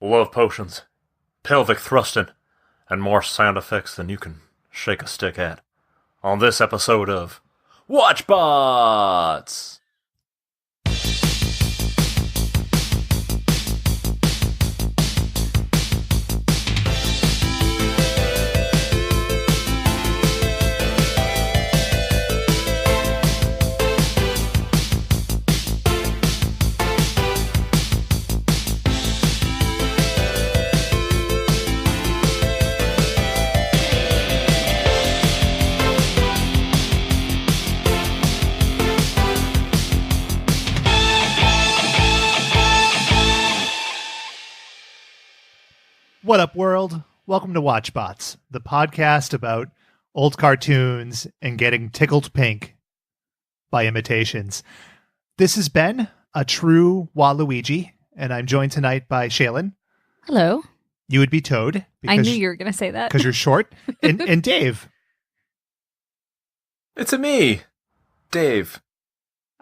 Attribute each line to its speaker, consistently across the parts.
Speaker 1: love potions, pelvic thrusting, and more sound effects than you can shake a stick at. On this episode of WatchBots!
Speaker 2: What up, world? Welcome to WatchBots, the podcast about old cartoons and getting tickled pink by imitations. This is Ben, a true Waluigi, and I'm joined tonight by Shaylin.
Speaker 3: Hello.
Speaker 2: You would be Toad.
Speaker 3: I knew you were going to say that.
Speaker 2: Because you're short. And Dave.
Speaker 1: It's me, Dave.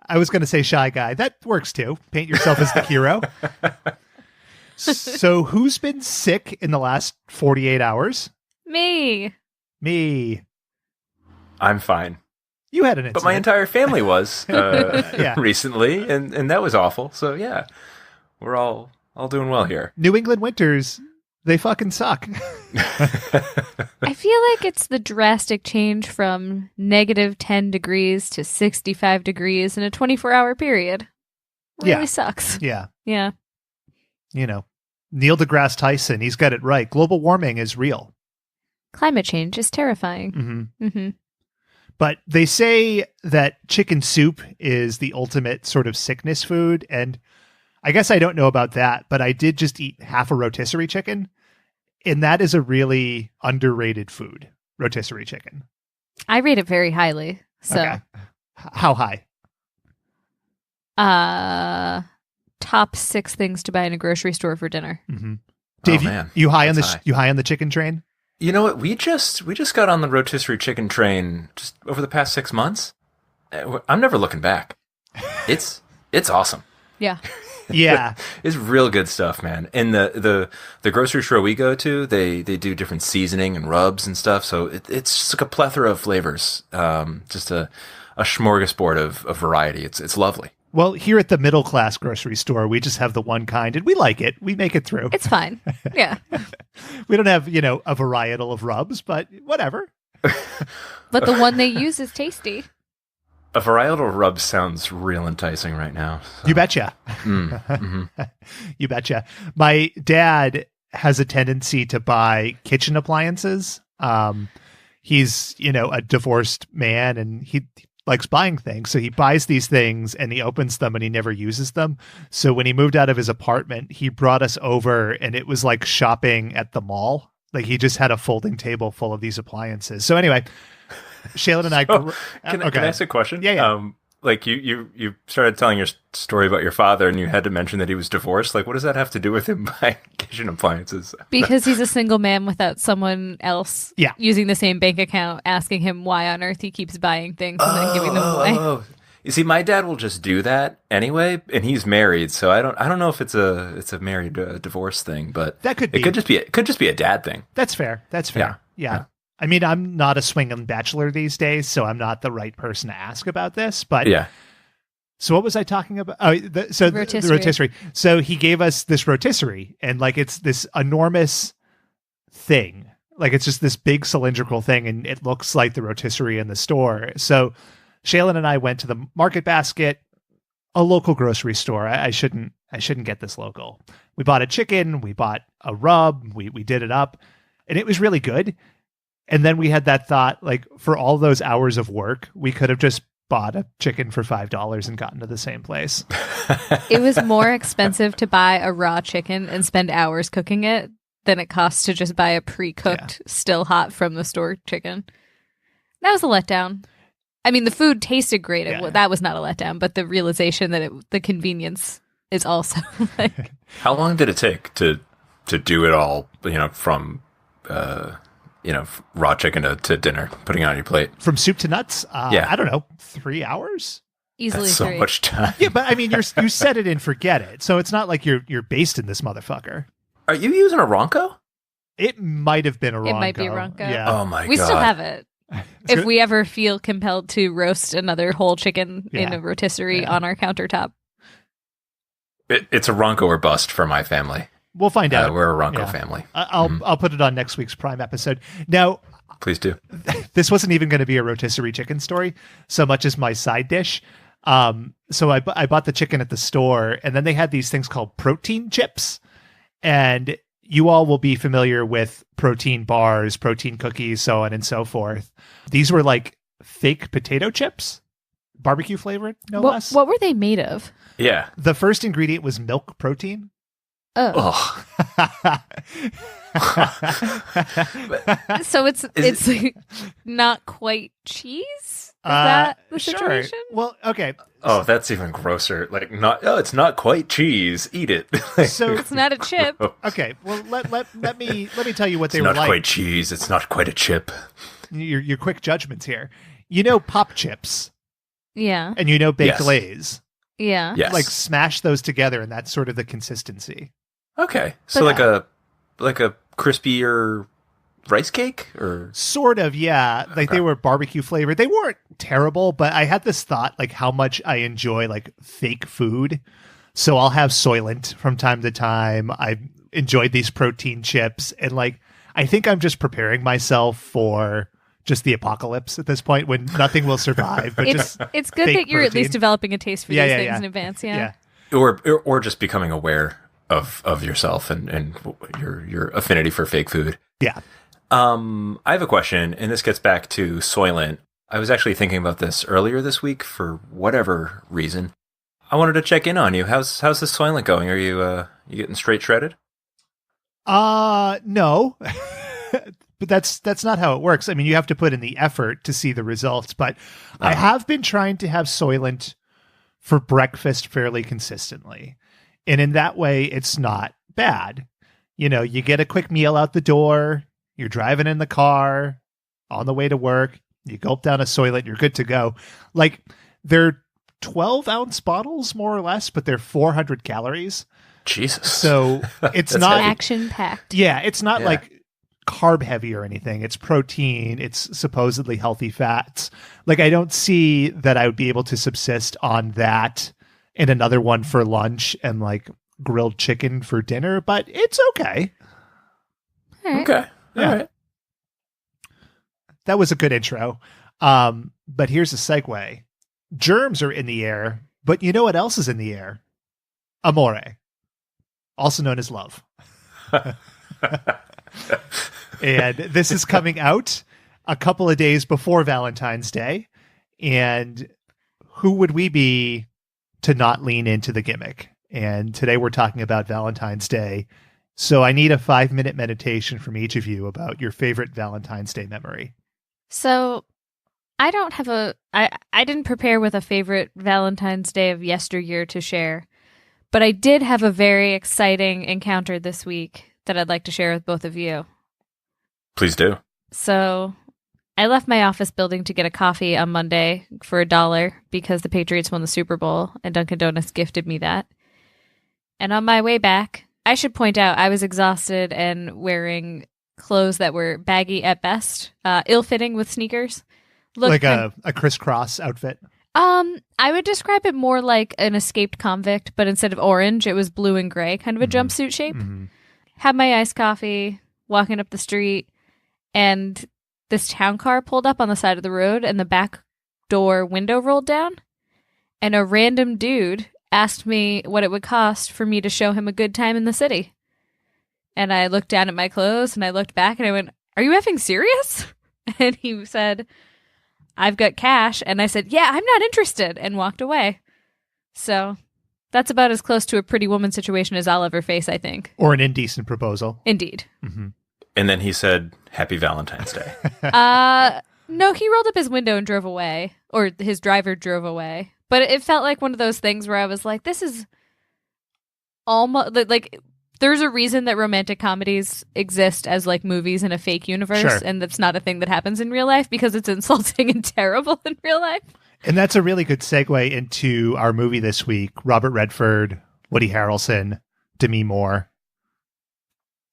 Speaker 2: I was going to say Shy Guy. That works too. Paint yourself as the hero. So who's been sick in the last 48 hours?
Speaker 3: Me.
Speaker 1: I'm fine.
Speaker 2: You had an incident.
Speaker 1: But my entire family was recently, and that was awful. So yeah, we're all doing well here.
Speaker 2: New England winters, they fucking suck.
Speaker 3: I feel like it's the drastic change from negative 10 degrees to 65 degrees in a 24-hour period. Really sucks.
Speaker 2: Yeah.
Speaker 3: Yeah.
Speaker 2: You know, Neil deGrasse Tyson, he's got it right. Global warming is real.
Speaker 3: Climate change is terrifying.
Speaker 2: Mm-hmm. But they say that chicken soup is the ultimate sort of sickness food. And I guess I don't know about that, but I did just eat half a rotisserie chicken. And that is a really underrated food, rotisserie chicken.
Speaker 3: I rate it very highly. So,
Speaker 2: okay. How high?
Speaker 3: Top 6 things to buy in a grocery store for dinner.
Speaker 2: Mm-hmm. Dave, you high on the chicken train?
Speaker 1: You know what? We just got on the rotisserie chicken train just over the past 6 months. I'm never looking back. It's awesome.
Speaker 3: Yeah.
Speaker 2: Yeah.
Speaker 1: It's real good stuff, man. And the grocery store we go to, they do different seasoning and rubs and stuff. So it's just like a plethora of flavors. Just a smorgasbord of variety. It's lovely.
Speaker 2: Well, here at the middle class grocery store, we just have the one kind, and we like it. We make it through.
Speaker 3: It's fine. Yeah.
Speaker 2: We don't have, a varietal of rubs, but whatever.
Speaker 3: But the one they use is tasty.
Speaker 1: A varietal rub sounds real enticing right now. So.
Speaker 2: You betcha.
Speaker 1: Mm-hmm.
Speaker 2: You betcha. My dad has a tendency to buy kitchen appliances. He's, a divorced man, and he likes buying things. So he buys these things and he opens them and he never uses them. So when he moved out of his apartment, he brought us over and it was like shopping at the mall. Like he just had a folding table full of these appliances. So anyway, Shaylin and I...
Speaker 1: Can I ask a question?
Speaker 2: Yeah.
Speaker 1: Like you started telling your story about your father and you had to mention that he was divorced. Like, what does that have to do with him buying kitchen appliances?
Speaker 3: Because he's a single man without someone else using the same bank account, asking him why on earth he keeps buying things and then giving them away.
Speaker 1: You see, my dad will just do that anyway, and he's married, so I don't know if it's a married divorce thing, but
Speaker 2: that could be.
Speaker 1: It could just be a dad thing.
Speaker 2: That's fair. Yeah. I mean, I'm not a swinging bachelor these days, so I'm not the right person to ask about this. But
Speaker 1: yeah.
Speaker 2: So what was I talking about? Oh, the rotisserie. So he gave us this rotisserie, and like it's this enormous thing. Like it's just this big cylindrical thing, and it looks like the rotisserie in the store. So Shaylin and I went to the Market Basket, a local grocery store. I shouldn't get this local. We bought a chicken. We bought a rub. We did it up, and it was really good. And then we had that thought, like, for all those hours of work, we could have just bought a chicken for $5 and gotten to the same place.
Speaker 3: It was more expensive to buy a raw chicken and spend hours cooking it than it costs to just buy a pre-cooked, still hot from the store chicken. That was a letdown. I mean, the food tasted great.
Speaker 2: Yeah.
Speaker 3: That was not a letdown, but the realization that the convenience is also like...
Speaker 1: How long did it take to do it all, from... raw chicken to dinner, putting it on your plate.
Speaker 2: From soup to nuts? I don't know, 3 hours?
Speaker 3: Easily.
Speaker 1: That's so much time.
Speaker 2: Yeah, but I mean, you set it and forget it. So it's not like you're based in this motherfucker.
Speaker 1: Are you using a Ronco?
Speaker 2: It might have been a Ronco.
Speaker 3: It might be a Ronco.
Speaker 2: Yeah.
Speaker 1: Oh my god.
Speaker 3: We still have it. If we ever feel compelled to roast another whole chicken in a rotisserie on our countertop.
Speaker 1: It's a Ronco or bust for my family.
Speaker 2: We'll find out.
Speaker 1: We're a Ronco family.
Speaker 2: I'll put it on next week's Prime episode. Now,
Speaker 1: please do.
Speaker 2: This wasn't even going to be a rotisserie chicken story so much as my side dish. So I bought the chicken at the store, and then they had these things called protein chips. And you all will be familiar with protein bars, protein cookies, so on and so forth. These were like fake potato chips, barbecue flavored, no less.
Speaker 3: What were they made of?
Speaker 1: Yeah.
Speaker 2: The first ingredient was milk protein.
Speaker 3: Oh. So it's like not quite cheese? Is that the situation?
Speaker 2: Sure. Well, okay.
Speaker 1: Oh, that's even grosser. Like it's not quite cheese. Eat it.
Speaker 2: So
Speaker 3: it's not a chip.
Speaker 2: Okay. Well, let me tell you what they were like.
Speaker 1: It's not quite cheese. It's not quite a chip.
Speaker 2: Your quick judgments here. You know Pop Chips.
Speaker 3: Yeah.
Speaker 2: And you know Baked Lay's.
Speaker 3: Yeah.
Speaker 1: Yes.
Speaker 2: Like smash those together, and that's sort of the consistency.
Speaker 1: Okay. So like a crispier rice cake, or
Speaker 2: sort of, yeah. Like they were barbecue flavored. They weren't terrible, but I had this thought, like how much I enjoy like fake food. So I'll have Soylent from time to time. I enjoyed these protein chips, and like I think I'm just preparing myself for just the apocalypse at this point when nothing will survive. But
Speaker 3: it's good that you're
Speaker 2: protein.
Speaker 3: At least developing a taste for these things in advance. Yeah.
Speaker 1: or just becoming aware of yourself and your affinity for fake food.
Speaker 2: Yeah.
Speaker 1: I have a question, and this gets back to Soylent. I was actually thinking about this earlier this week for whatever reason. I wanted to check in on you. How's this Soylent going? Are you getting straight shredded?
Speaker 2: No. But that's not how it works. I mean, you have to put in the effort to see the results, but I have been trying to have Soylent for breakfast fairly consistently. And in that way, it's not bad. You know, you get a quick meal out the door, you're driving in the car, on the way to work, you gulp down a Soylent, you're good to go. Like, they're 12-ounce bottles, more or less, but they're 400 calories.
Speaker 1: Jesus.
Speaker 2: So it's not
Speaker 3: action-packed.
Speaker 2: Yeah, it's not like carb heavy or anything. It's protein. It's supposedly healthy fats. Like, I don't see that I would be able to subsist on that and another one for lunch and like grilled chicken for dinner, but it's okay.
Speaker 3: All right.
Speaker 1: Okay.
Speaker 2: Yeah.
Speaker 1: All right.
Speaker 2: That was a good intro. But here's a segue. Germs are in the air, but you know what else is in the air? Amore, also known as love. And this is coming out a couple of days before Valentine's Day. And who would we be to not lean into the gimmick? And today we're talking about Valentine's Day. So I need a 5-minute meditation from each of you about your favorite Valentine's Day memory.
Speaker 3: So I don't have I didn't prepare with a favorite Valentine's Day of yesteryear to share, but I did have a very exciting encounter this week that I'd like to share with both of you.
Speaker 1: Please do.
Speaker 3: So I left my office building to get a coffee on Monday for $1 because the Patriots won the Super Bowl and Dunkin' Donuts gifted me that. And on my way back, I should point out I was exhausted and wearing clothes that were baggy at best, ill-fitting with sneakers.
Speaker 2: Like a crisscross outfit?
Speaker 3: I would describe it more like an escaped convict, but instead of orange, it was blue and gray, kind of a jumpsuit shape. Mm-hmm. Had my iced coffee, walking up the street, and this town car pulled up on the side of the road, and the back door window rolled down, and a random dude asked me what it would cost for me to show him a good time in the city. And I looked down at my clothes, and I looked back, and I went, "Are you effing serious?" And he said, "I've got cash." And I said, "Yeah, I'm not interested," and walked away. So that's about as close to a Pretty Woman situation as I'll ever face, I think.
Speaker 2: Or an indecent proposal.
Speaker 3: Indeed.
Speaker 2: Mm-hmm.
Speaker 1: And then he said, "Happy Valentine's Day."
Speaker 3: No, he rolled up his window and drove away. Or his driver drove away. But it felt like one of those things where I was like, this is almost like there's a reason that romantic comedies exist as like movies in a fake universe.
Speaker 2: Sure.
Speaker 3: And that's not a thing that happens in real life because it's insulting and terrible in real life.
Speaker 2: And that's a really good segue into our movie this week. Robert Redford, Woody Harrelson, Demi Moore.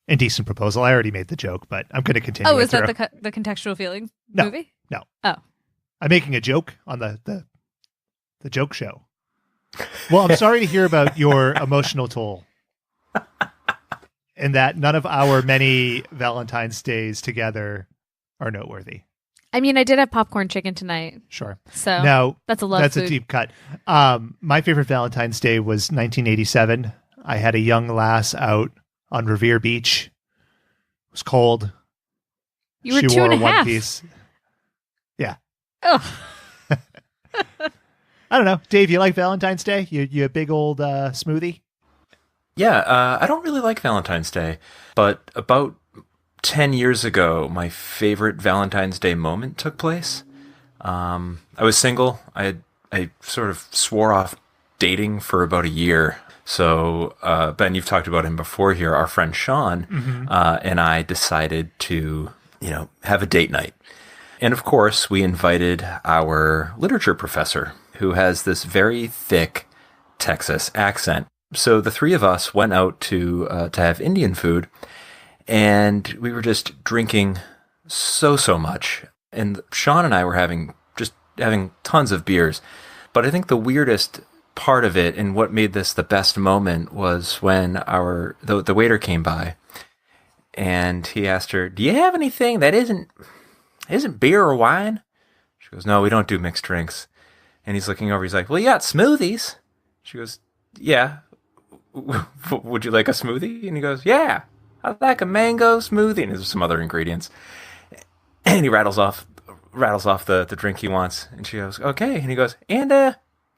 Speaker 2: Indecent Proposal. I already made the joke, but I'm going to continue.
Speaker 3: Oh, is that the contextual feelings movie?
Speaker 2: No.
Speaker 3: Oh.
Speaker 2: I'm making a joke on the joke show. Well, I'm sorry to hear about your emotional toll. And that none of our many Valentine's days together are noteworthy.
Speaker 3: I mean, I did have popcorn chicken tonight.
Speaker 2: Sure.
Speaker 3: So
Speaker 2: now,
Speaker 3: that's
Speaker 2: a deep cut. My favorite Valentine's Day was 1987. I had a young lass out on Revere Beach. It was cold.
Speaker 3: You were
Speaker 2: she
Speaker 3: 2
Speaker 2: wore
Speaker 3: and a half.
Speaker 2: one piece. Yeah.
Speaker 3: Oh.
Speaker 2: I don't know. Dave, you like Valentine's Day? You a big old smoothie?
Speaker 1: Yeah, I don't really like Valentine's Day, but about 10 years ago, my favorite Valentine's Day moment took place. I was single. I sort of swore off dating for about a year. So, Ben, you've talked about him before here. Our friend Sean and I decided to, have a date night. And of course, we invited our literature professor, who has this very thick Texas accent. So the three of us went out to have Indian food, and we were just drinking so much. And Sean and I were having tons of beers. But I think the weirdest part of it, and what made this the best moment, was when the waiter came by, and he asked her, "Do you have anything that isn't beer or wine?" She goes, "No, we don't do mixed drinks." And he's looking over. He's like, "Well, you got smoothies." She goes, "Yeah. Would you like a smoothie?" And he goes, "Yeah, I'd like a mango smoothie." And there's some other ingredients. And he rattles off the drink he wants. And she goes, "Okay." And he goes, "And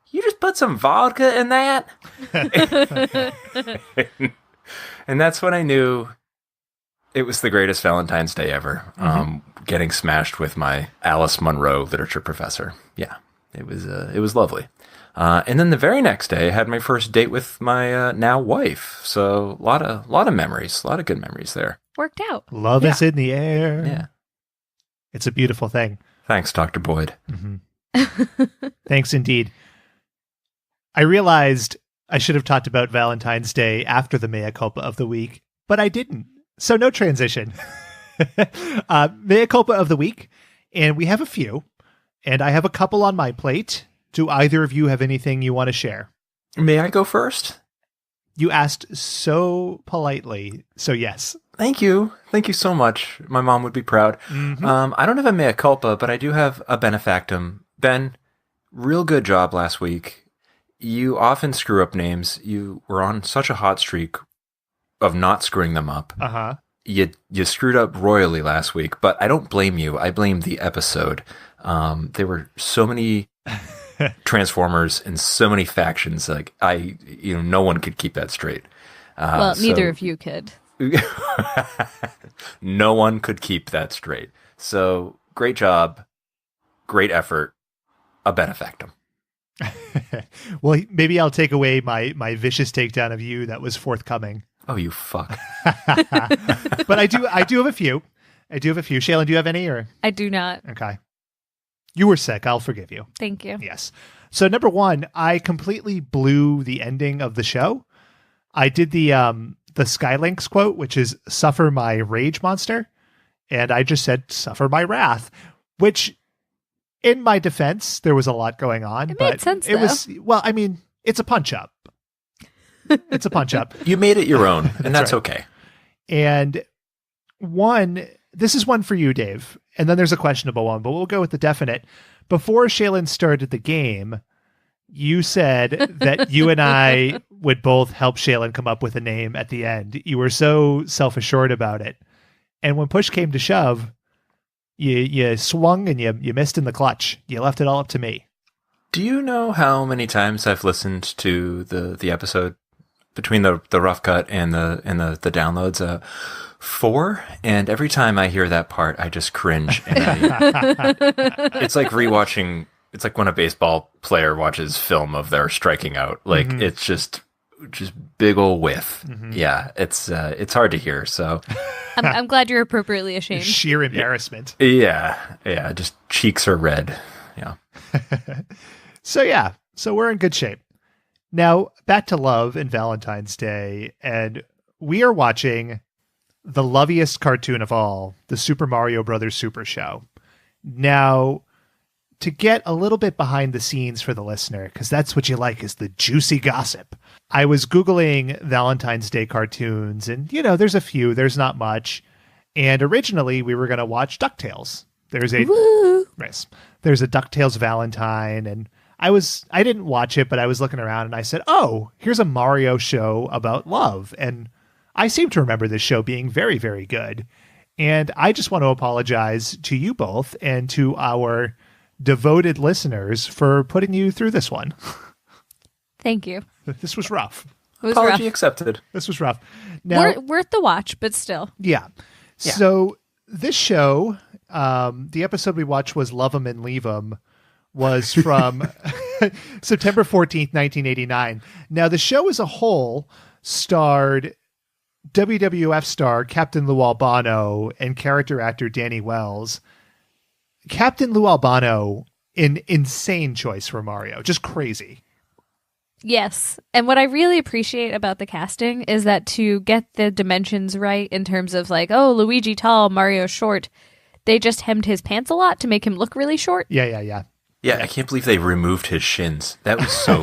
Speaker 1: you just put some vodka in that?" And that's when I knew it was the greatest Valentine's Day ever. Getting smashed with my Alice Munro literature professor. Yeah, it was lovely. And then the very next day, I had my first date with my now wife. So a lot of memories, a lot of good memories there.
Speaker 3: Worked out.
Speaker 2: Love is in the air.
Speaker 1: Yeah,
Speaker 2: it's a beautiful thing.
Speaker 1: Thanks, Dr. Boyd.
Speaker 2: Thanks indeed. I realized I should have talked about Valentine's Day after the mea culpa of the week, but I didn't. So no transition. Mea culpa of the week, and we have a few, and I have a couple on my plate. Do either of you have anything you want to share?
Speaker 1: May I go first?
Speaker 2: You asked so politely, so yes.
Speaker 1: Thank you. Thank you so much. My mom would be proud. I don't have a mea culpa, but I do have a benefactum. Ben, real good job last week. You often screw up names. You were on such a hot streak of not screwing them up. You screwed up royally last week, but I don't blame you. I blame the episode. There were so many Transformers and so many factions. Like no one could keep that straight.
Speaker 3: Well, neither of you could.
Speaker 1: No one could keep that straight. So great job, great effort, a benefactum.
Speaker 2: Well, maybe I'll take away my vicious takedown of you that was forthcoming.
Speaker 1: Oh, you fuck.
Speaker 2: But I do have a few. Shaylin, do you have any? Or
Speaker 3: I do not.
Speaker 2: Okay. You were sick. I'll forgive you.
Speaker 3: Thank you.
Speaker 2: Yes. So number one, I completely blew the ending of the show. I did the Skylinks quote, which is "Suffer my rage, monster," and I just said "Suffer my wrath," which, in my defense, there was a lot going on.
Speaker 3: It made sense. It was
Speaker 2: it's a punch up. It's a punch up.
Speaker 1: You made it your own, and that's right. Okay.
Speaker 2: And this is one for you, Dave. And then there's a questionable one, but we'll go with the definite. Before Shaylin started the game, you said that you and I would both help Shaylin come up with a name at the end. You were so self-assured about it. And when push came to shove, you swung and you missed in the clutch. You left it all up to me.
Speaker 1: Do you know how many times I've listened to the episode between the rough cut and the downloads? 4, and every time I hear that part, I just cringe. And it's like rewatching. It's like when a baseball player watches film of their striking out. Like it's just big ol' whiff. Yeah, it's hard to hear. So
Speaker 3: I'm glad you're appropriately ashamed.
Speaker 2: Sheer embarrassment.
Speaker 1: Yeah. Just cheeks are red. Yeah.
Speaker 2: So we're in good shape. Now back to love and Valentine's Day, and we are watching the loviest cartoon of all, the Super Mario Brothers Super Show. Now, to get a little bit behind the scenes for the listener, because that's what you like, is the juicy gossip. I was Googling Valentine's Day cartoons, and, there's a few, there's not much. And originally, we were going to watch DuckTales. There's a DuckTales Valentine, and I didn't watch it, but I was looking around, and I said, oh, here's a Mario show about love. And I seem to remember this show being very, very good. And I just want to apologize to you both and to our devoted listeners for putting you through this one.
Speaker 3: Thank you.
Speaker 2: This was rough.
Speaker 1: Apology accepted.
Speaker 2: This was rough. Now,
Speaker 3: worth the watch, but still.
Speaker 2: Yeah. So this show, the episode we watched was Love 'Em and Leave 'Em, was from September 14th, 1989. Now, the show as a whole starred WWF star Captain Lou Albano and character actor Danny Wells. Captain Lou Albano, an insane choice for Mario. Just crazy.
Speaker 3: Yes. And what I really appreciate about the casting is that to get the dimensions right in terms of like, oh, Luigi tall, Mario short, they just hemmed his pants a lot to make him look really short.
Speaker 2: Yeah.
Speaker 1: Yeah, I can't believe they removed his shins. That was so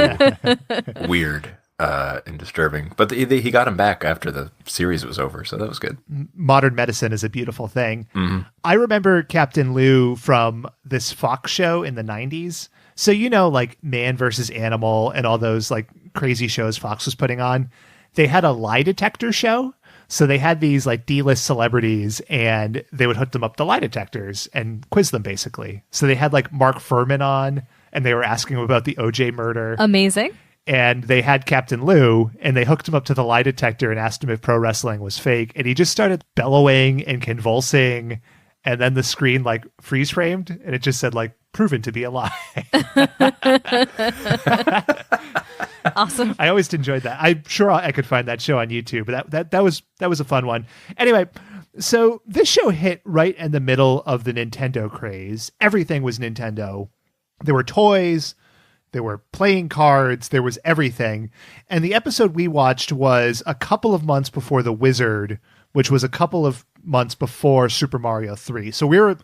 Speaker 1: weird and disturbing. But he got him back after the series was over, so that was good.
Speaker 2: Modern medicine is a beautiful thing.
Speaker 1: Mm-hmm.
Speaker 2: I remember Captain Lou from this Fox show in the 90s. So, like Man vs. Animal and all those like crazy shows Fox was putting on. They had a lie detector show. So they had these like D-list celebrities and they would hook them up to lie detectors and quiz them basically. So they had like Mark Furman on and they were asking him about the OJ murder.
Speaker 3: Amazing.
Speaker 2: And they had Captain Lou and they hooked him up to the lie detector and asked him if pro wrestling was fake. And he just started bellowing and convulsing. And then the screen like freeze framed and it just said like proven to be a lie.
Speaker 3: Awesome.
Speaker 2: I always enjoyed that. I'm sure I could find that show on YouTube, but that was a fun one. Anyway, so this show hit right in the middle of the Nintendo craze. Everything was Nintendo. There were toys, there were playing cards, there was everything. And the episode we watched was a couple of months before The Wizard, which was a couple of months before Super Mario 3. So we were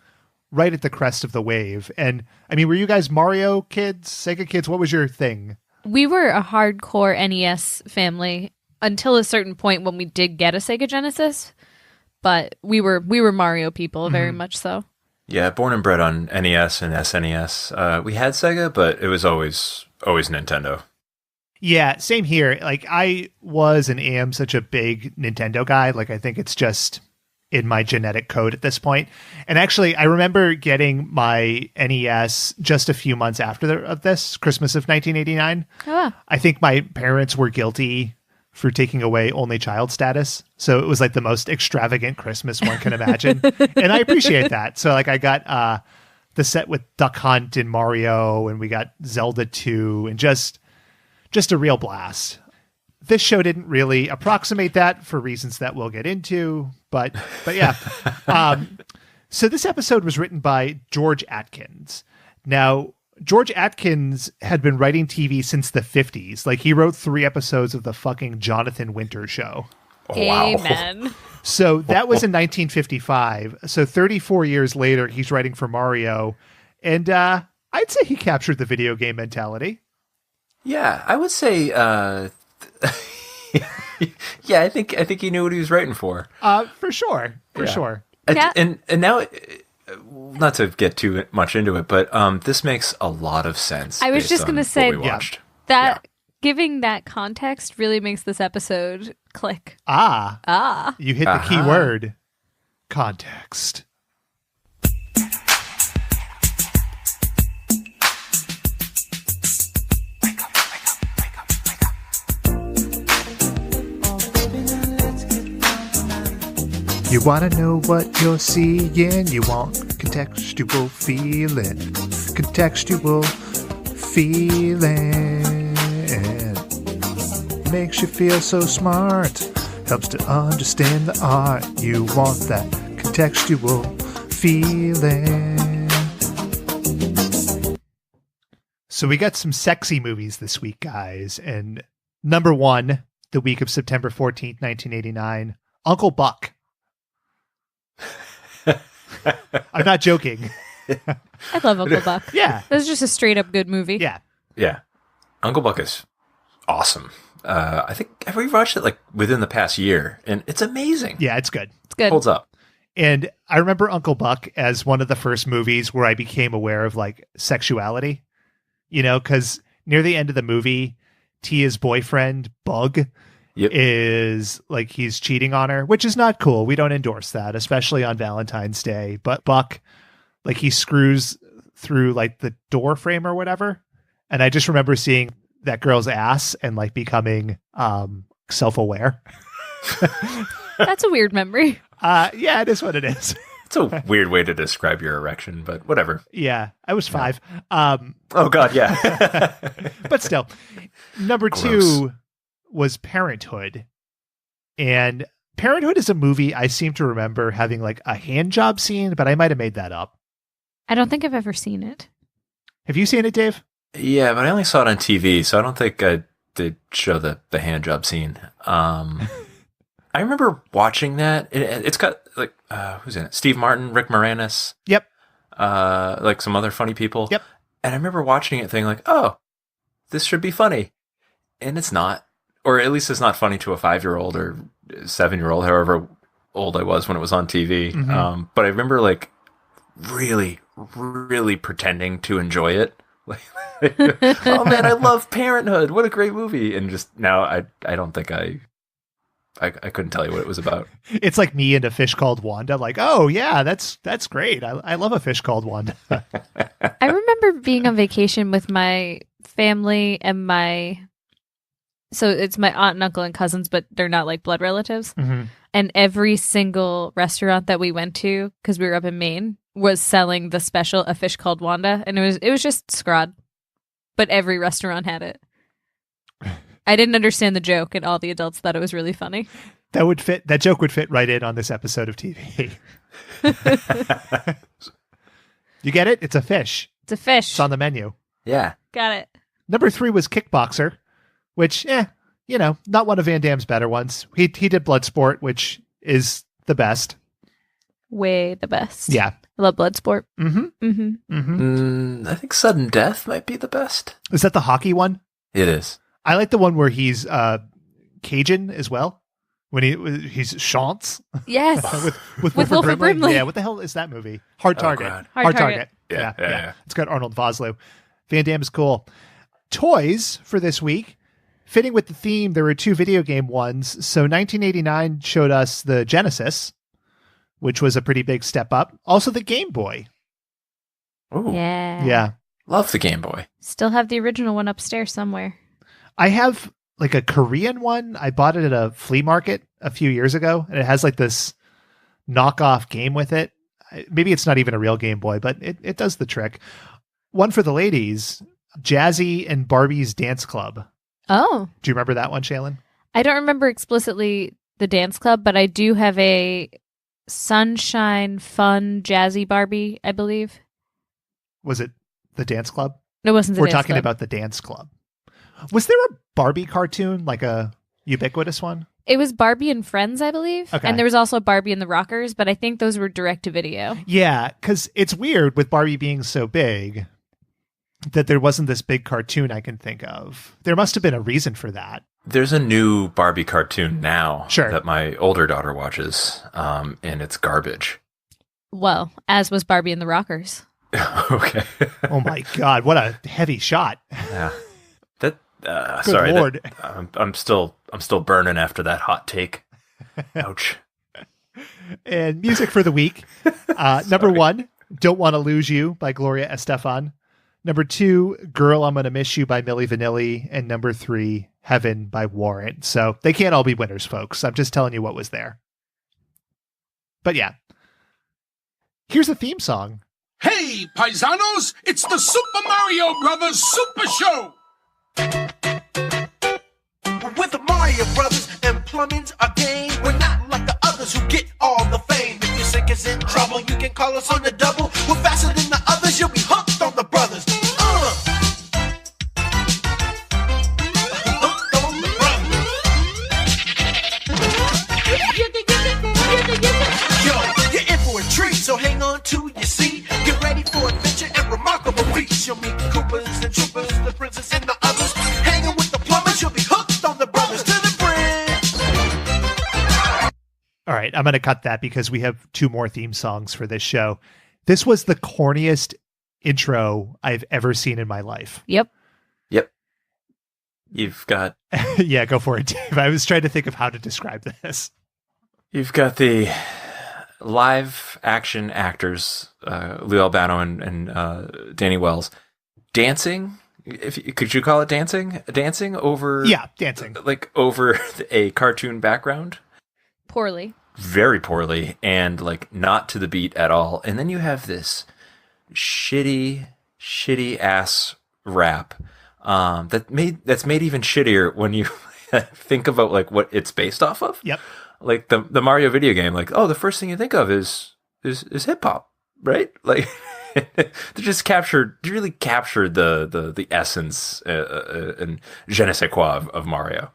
Speaker 2: right at the crest of the wave. And I mean, were you guys Mario kids, Sega kids? What was your thing?
Speaker 3: We were a hardcore NES family until a certain point when we did get a Sega Genesis, but we were Mario people, very much so.
Speaker 1: Yeah, born and bred on NES and SNES. We had Sega, but it was always Nintendo.
Speaker 2: Yeah, same here. Like I was and am such a big Nintendo guy. Like I think it's just in my genetic code at this point. And actually, I remember getting my NES just a few months after this, Christmas of 1989.
Speaker 3: Oh.
Speaker 2: I think my parents were guilty for taking away only child status. So it was like the most extravagant Christmas one can imagine. And I appreciate that. So like I got the set with Duck Hunt and Mario, and we got Zelda 2, and just a real blast. This show didn't really approximate that for reasons that we'll get into, but yeah. So this episode was written by George Atkins. Now, George Atkins had been writing TV since the 50s. Like he wrote 3 episodes of the fucking Jonathan Winter Show.
Speaker 1: Oh, wow.
Speaker 3: Amen.
Speaker 2: So that was in 1955. So 34 years later, he's writing for Mario. And I'd say he captured the video game mentality.
Speaker 1: Yeah, I would say, yeah, I think he knew what he was writing for.
Speaker 2: For sure.
Speaker 3: Yeah.
Speaker 1: And now, not to get too much into it, but this makes a lot of sense.
Speaker 3: I was just going to say
Speaker 2: that
Speaker 3: giving that context really makes this episode click.
Speaker 2: You hit the key word. Context. You want to know what you're seeing, you want contextual feeling. Contextual feeling. Makes you feel so smart. Helps to understand the art. You want that contextual feeling. So we got some sexy movies this week, guys. And number 1, the week of September 14th, 1989, Uncle Buck. I'm not joking.
Speaker 3: I love Uncle Buck.
Speaker 2: Yeah.
Speaker 3: This is just a straight up good movie.
Speaker 2: Yeah.
Speaker 1: Yeah. Uncle Buck is awesome. I think I've rewatched it like within the past year, and it's amazing.
Speaker 2: Yeah, it's good.
Speaker 3: It's good.
Speaker 1: Holds up.
Speaker 2: And I remember Uncle Buck as one of the first movies where I became aware of like sexuality, you know, because near the end of the movie, Tia's boyfriend, Bug, is like he's cheating on her, which is not cool. We don't endorse that, especially on Valentine's Day. But Buck, like he screws through like the door frame or whatever. And I just remember seeing that girl's ass and like becoming self-aware.
Speaker 3: That's a weird memory.
Speaker 2: Yeah, it is what it is.
Speaker 1: It's a weird way to describe your erection, but whatever.
Speaker 2: Yeah, I was 5.
Speaker 1: Oh, God, yeah.
Speaker 2: But still, number
Speaker 1: Gross.
Speaker 2: 2 was Parenthood. And Parenthood is a movie I seem to remember having like a hand job scene, but I might have made that up.
Speaker 3: I don't think I've ever seen it.
Speaker 2: Have you seen it, Dave?
Speaker 1: Yeah, but I only saw it on TV, so I don't think I did show the hand job scene. I remember watching that. It's got like who's in it? Steve Martin, Rick Moranis.
Speaker 2: Yep.
Speaker 1: Like some other funny people.
Speaker 2: Yep.
Speaker 1: And I remember watching it, thinking like, "Oh, this should be funny," and it's not, or at least it's not funny to a 5-year-old or 7-year-old, however old I was when it was on TV.
Speaker 2: Mm-hmm.
Speaker 1: But I remember like really, really pretending to enjoy it. Like, oh man, I love Parenthood. What a great movie! And just now, I don't think I couldn't tell you what it was about.
Speaker 2: It's like me and a fish called Wanda. Like, oh yeah, that's great. I love a fish called Wanda.
Speaker 3: I remember being on vacation with my family and so it's my aunt and uncle and cousins, but they're not like blood relatives.
Speaker 2: Mm-hmm.
Speaker 3: And every single restaurant that we went to, because we were up in Maine, was selling the special A Fish Called Wanda, and it was just scrod, but every restaurant had it. I didn't understand the joke, and all the adults thought it was really funny.
Speaker 2: That joke would fit right in on this episode of TV. You get it? It's a fish.
Speaker 3: It's a fish.
Speaker 2: It's on the menu.
Speaker 1: Yeah.
Speaker 3: Got it.
Speaker 2: Number 3 was Kickboxer, which, not one of Van Damme's better ones. He did Bloodsport, which is the best.
Speaker 3: Way the best.
Speaker 2: Yeah.
Speaker 3: I love Bloodsport.
Speaker 2: Mm-hmm.
Speaker 3: Mm-hmm.
Speaker 2: Mm-hmm.
Speaker 1: I think Sudden Death might be the best.
Speaker 2: Is that the hockey one?
Speaker 1: It is.
Speaker 2: I like the one where he's Cajun as well. When he's Chance.
Speaker 3: Yes.
Speaker 2: with
Speaker 3: Wilford Brimley.
Speaker 2: Yeah, what the hell is that movie? Hard Target.
Speaker 1: God.
Speaker 3: Hard Target.
Speaker 2: Yeah. It's got Arnold Vosloo. Van Damme is cool. Toys for this week. Fitting with the theme, there were 2 video game ones. So 1989 showed us the Genesis, which was a pretty big step up. Also the Game Boy.
Speaker 1: Ooh.
Speaker 2: Yeah.
Speaker 1: Love the Game Boy.
Speaker 3: Still have the original one upstairs somewhere.
Speaker 2: I have like a Korean one. I bought it at a flea market a few years ago, and it has like this knockoff game with it. Maybe it's not even a real Game Boy, but it does the trick. One for the ladies, Jazzy and Barbie's Dance Club.
Speaker 3: Oh.
Speaker 2: Do you remember that one, Shaylin?
Speaker 3: I don't remember explicitly the dance club, but I do have a Sunshine Fun Jazzy Barbie, I believe.
Speaker 2: Was it the Dance Club?
Speaker 3: No, it wasn't the
Speaker 2: We're
Speaker 3: dance
Speaker 2: talking
Speaker 3: club.
Speaker 2: about the Dance Club. Was there a Barbie cartoon, like a ubiquitous one?
Speaker 3: It was Barbie and Friends, I believe.
Speaker 2: Okay.
Speaker 3: And there was also Barbie and the Rockers, but I think those were direct to video.
Speaker 2: Yeah, because it's weird with Barbie being so big that there wasn't this big cartoon I can think of. There must have been a reason for that.
Speaker 1: There's a new Barbie cartoon now
Speaker 2: Sure.
Speaker 1: that my older daughter watches, and it's garbage.
Speaker 3: Well, as was Barbie and the Rockers.
Speaker 1: Okay.
Speaker 2: Oh my God, what a heavy shot.
Speaker 1: Yeah. That.
Speaker 2: Good
Speaker 1: Sorry.
Speaker 2: Lord.
Speaker 1: I'm still burning after that hot take. Ouch.
Speaker 2: And music for the week. Number 1, Don't Want to Lose You by Gloria Estefan. Number 2, Girl, I'm Gonna Miss You by Milli Vanilli. And number 3, Heaven by Warrant. So they can't all be winners, folks. I'm just telling you what was there. But yeah. Here's the theme song.
Speaker 4: Hey, paisanos, it's the Super Mario Brothers Super Show!
Speaker 5: With the Mario Brothers and plumbing's a game. We're not like the others who get all the fame. If your sink is in trouble, you can call us on the double. We're faster than the others, you'll be hooked on the brothers. Hooked on the brothers. Yo, you're in for a treat, so hang on
Speaker 2: All right, I'm going to cut that because we have 2 more theme songs for this show. This was the corniest intro I've ever seen in my life.
Speaker 3: Yep.
Speaker 1: You've got...
Speaker 2: Yeah, go for it, Dave. I was trying to think of how to describe this.
Speaker 1: You've got the live action actors, Lou Albano and Danny Wells, dancing. Could you call it dancing? Dancing over...
Speaker 2: Yeah, dancing.
Speaker 1: Like over a cartoon background?
Speaker 3: Poorly.
Speaker 1: Very poorly, and like not to the beat at all. And then you have this shitty ass rap that's made even shittier when you think about like what it's based off of.
Speaker 2: Yep.
Speaker 1: Like the Mario video game, like, oh, the first thing you think of is hip hop, right? Like they really captured the essence and je ne sais quoi of Mario.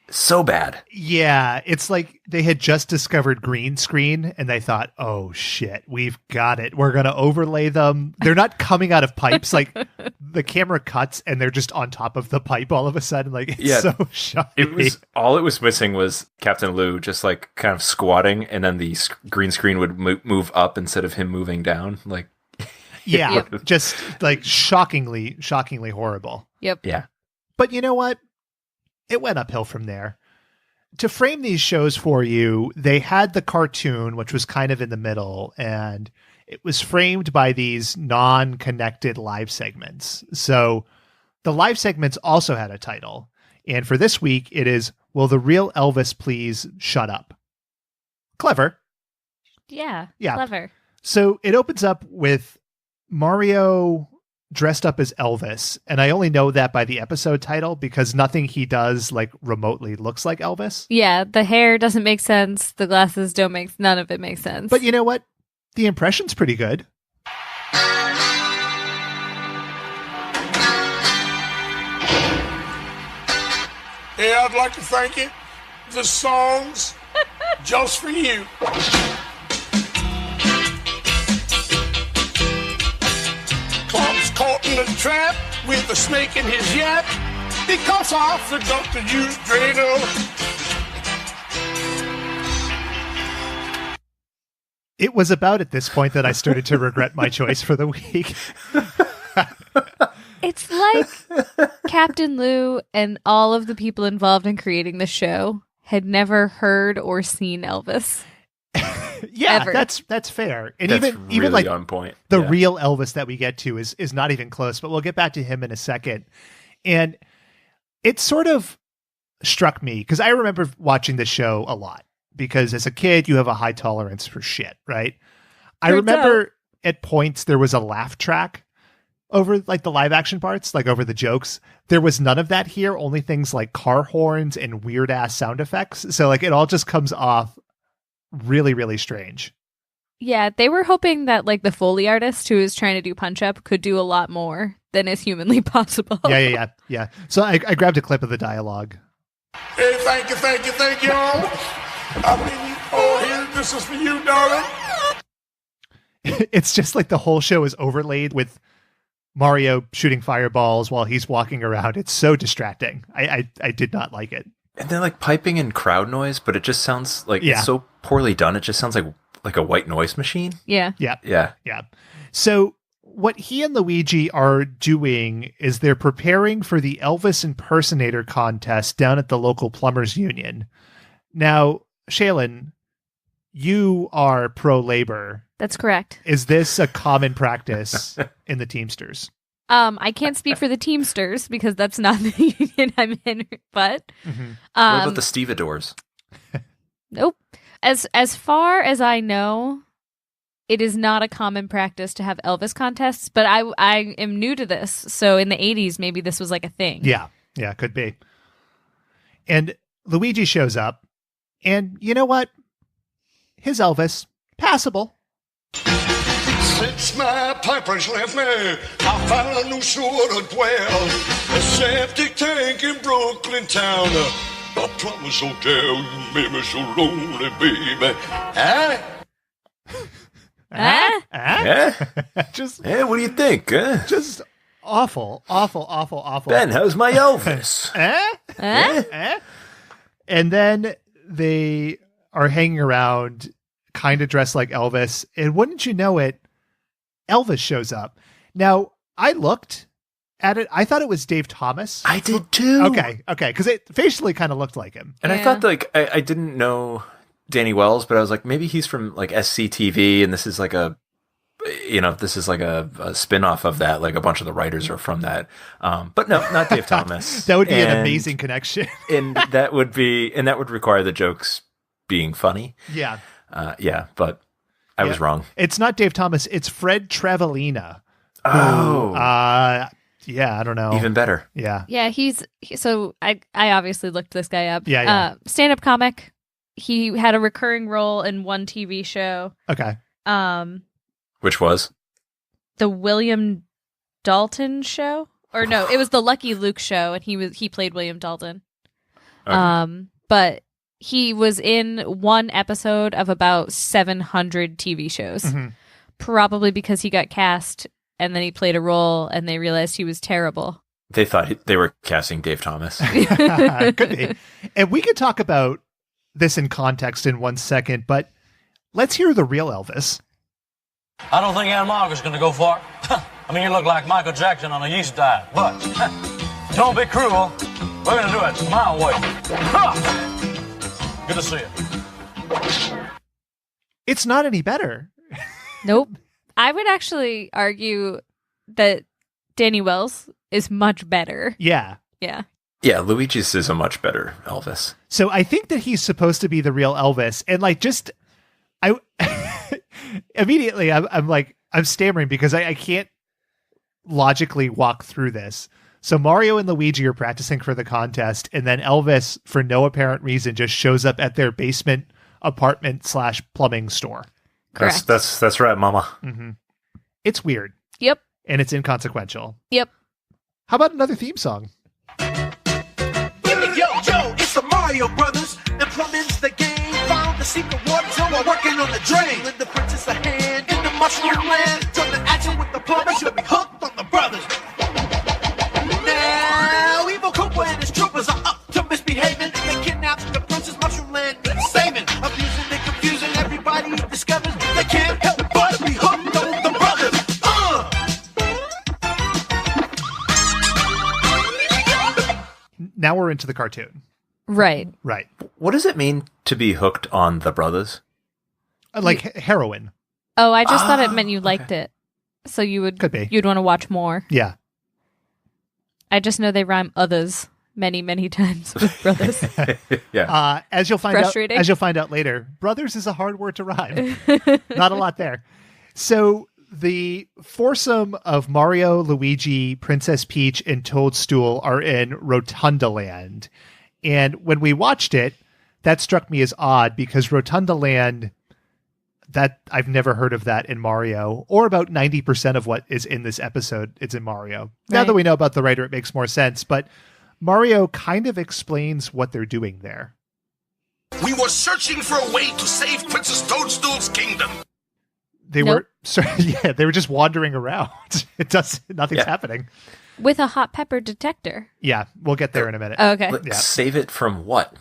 Speaker 1: So bad.
Speaker 2: Yeah, it's like they had just discovered green screen and they thought, oh shit, we've got it. We're going to overlay them. They're not coming out of pipes. Like the camera cuts and they're just on top of the pipe all of a sudden. Like, it's so shocking.
Speaker 1: All it was missing was Captain Lou just like kind of squatting and then the green screen would move up instead of him moving down. Like,
Speaker 2: yeah, just like shockingly horrible.
Speaker 3: Yep.
Speaker 1: Yeah.
Speaker 2: But you know what? It went uphill from there. To frame these shows for you, they had the cartoon, which was kind of in the middle, and it was framed by these non-connected live segments. So the live segments also had a title. And for this week, it is, Will the Real Elvis Please Shut Up? Clever.
Speaker 3: Yeah.
Speaker 2: Yeah.
Speaker 3: Clever.
Speaker 2: So it opens up with Mario dressed up as Elvis, and I only know that by the episode title because nothing he does like remotely looks like Elvis.
Speaker 3: Yeah, the hair doesn't make sense. The glasses don't make... None of it makes sense.
Speaker 2: But you know what? The impression's pretty good.
Speaker 4: Yeah, I'd like to thank you. The song's just for you. Club's caught in a trap with a snake in his yap because I forgot to use Drano.
Speaker 2: It was about at this point that I started to regret my choice for the week.
Speaker 3: It's like Captain Lou and all of the people involved in creating the show had never heard or seen Elvis.
Speaker 2: Yeah,
Speaker 3: ever.
Speaker 2: that's fair. And
Speaker 1: that's
Speaker 2: even
Speaker 1: really
Speaker 2: like
Speaker 1: on point.
Speaker 2: The real Elvis that we get to is not even close, but we'll get back to him in a second. And it sort of struck me because I remember watching the show a lot because as a kid, you have a high tolerance for shit, right? I remember at points there was a laugh track over like the live action parts, like over the jokes. There was none of that here, only things like car horns and weird ass sound effects. So like it all just comes off really, really strange.
Speaker 3: Yeah, they were hoping that like the Foley artist who is trying to do Punch Up could do a lot more than is humanly possible.
Speaker 2: Yeah. So I grabbed a clip of the dialogue.
Speaker 4: Hey, thank you all. I mean, oh, this is for you, darling.
Speaker 2: It's just like the whole show is overlaid with Mario shooting fireballs while he's walking around. It's so distracting. I did not like it.
Speaker 1: And then like piping and crowd noise, but it just sounds like it's so poorly done. It just sounds like a white noise machine.
Speaker 3: Yeah.
Speaker 2: So what he and Luigi are doing is they're preparing for the Elvis impersonator contest down at the local plumbers union. Now, Shaylin, you are pro-labor.
Speaker 3: That's correct.
Speaker 2: Is this a common practice in the Teamsters?
Speaker 3: I can't speak for the Teamsters because that's not the union I'm in, but
Speaker 1: what about the stevedores?
Speaker 3: Nope. As far as I know, it is not a common practice to have Elvis contests, but I am new to this. So in the 80s, maybe this was like a thing.
Speaker 2: Yeah, could be. And Luigi shows up, and you know what? His Elvis, passable.
Speaker 4: Since my pipers left me, I found a new shore to dwell. A septic tank in Brooklyn town. A promise hotel, you made me so lonely, baby. Huh?
Speaker 2: Just,
Speaker 1: what do you think?
Speaker 2: Just awful.
Speaker 1: Ben, how's my Elvis?
Speaker 2: And then they are hanging around, kind of dressed like Elvis. And wouldn't you know it, Elvis shows up. Now, I looked at it. I thought it was Dave Thomas.
Speaker 1: I did too.
Speaker 2: Okay. Because it facially kind of looked like him.
Speaker 1: And I thought, like, I didn't know Danny Wells, but I was like, maybe he's from, like, SCTV, and this is like a spin-off of that. Like, a bunch of the writers are from that. But no, not Dave Thomas.
Speaker 2: That would be an amazing connection.
Speaker 1: and that would require the jokes being funny.
Speaker 2: Yeah.
Speaker 1: But I was wrong.
Speaker 2: It's not Dave Thomas. It's Fred Travellina.
Speaker 1: Oh.
Speaker 2: Yeah, I don't know.
Speaker 1: Even better.
Speaker 2: Yeah.
Speaker 3: Yeah, I obviously looked this guy up.
Speaker 2: Yeah.
Speaker 3: Stand-up comic. He had a recurring role in one TV show.
Speaker 2: Okay.
Speaker 1: Which was?
Speaker 3: The William Dalton show? Or no, it was the Lucky Luke show, and he played William Dalton. Okay. But he was in one episode of about 700 TV shows. Mm-hmm. Probably because he got cast, and then he played a role, and they realized he was terrible.
Speaker 1: They thought they were casting Dave Thomas.
Speaker 2: Could be. And we could talk about this in context in 1 second, but let's hear the real Elvis.
Speaker 6: I don't think Aunt Margaret's going to go far. I mean, you look like Michael Jackson on a yeast diet, but don't be cruel. We're going to do it my way. Good to see you.
Speaker 2: It's not any better.
Speaker 3: Nope. I would actually argue that Danny Wells is much better.
Speaker 2: Yeah.
Speaker 3: Yeah.
Speaker 1: Yeah, Luigi's is a much better Elvis.
Speaker 2: So I think that he's supposed to be the real Elvis. And like, I immediately I'm stammering because I can't logically walk through this. So Mario and Luigi are practicing for the contest, and then Elvis, for no apparent reason, just shows up at their basement apartment / plumbing store.
Speaker 3: Correct.
Speaker 1: That's right, Mama.
Speaker 2: Mm-hmm. It's weird.
Speaker 3: Yep.
Speaker 2: And it's inconsequential.
Speaker 3: Yep.
Speaker 2: How about another theme song?
Speaker 5: Yo, it's the Mario Brothers, and plumbing's the game. Found the secret water tower while working on the drain. Lend the princess a hand in the mushroom land. Join the action with the plumbers, you'll be hooked on the brothers. Now, Evil Koopa and his troopers are up to misbehaving. They kidnap the princess mushroom land, saving, abusing and confusing. Everybody discovers they can't help but be hooked on the brothers.
Speaker 2: Now we're into the cartoon.
Speaker 3: Right.
Speaker 2: Right.
Speaker 1: What does it mean to be hooked on the brothers?
Speaker 2: Like heroin.
Speaker 3: Oh, I just thought it meant you liked it. So
Speaker 2: Could be.
Speaker 3: You'd want to watch more.
Speaker 2: Yeah.
Speaker 3: I just know they rhyme others many, many times with brothers.
Speaker 1: Yeah.
Speaker 2: As you'll find out later, brothers is a hard word to rhyme. Not a lot there. So the foursome of Mario, Luigi, Princess Peach, and Toadstool are in Rotunda Land. And when we watched it, that struck me as odd because Rotunda Land, that I've never heard of that in Mario, or about 90% of what is in this episode, it's in Mario. Right. Now that we know about the writer, it makes more sense, but Mario kind of explains what they're doing there.
Speaker 4: We were searching for a way to save Princess Toadstool's kingdom.
Speaker 2: They were just wandering around. Nothing's happening.
Speaker 3: With a hot pepper detector.
Speaker 2: Yeah, we'll get there in a minute.
Speaker 3: Oh, okay.
Speaker 1: Yeah. Save it from what?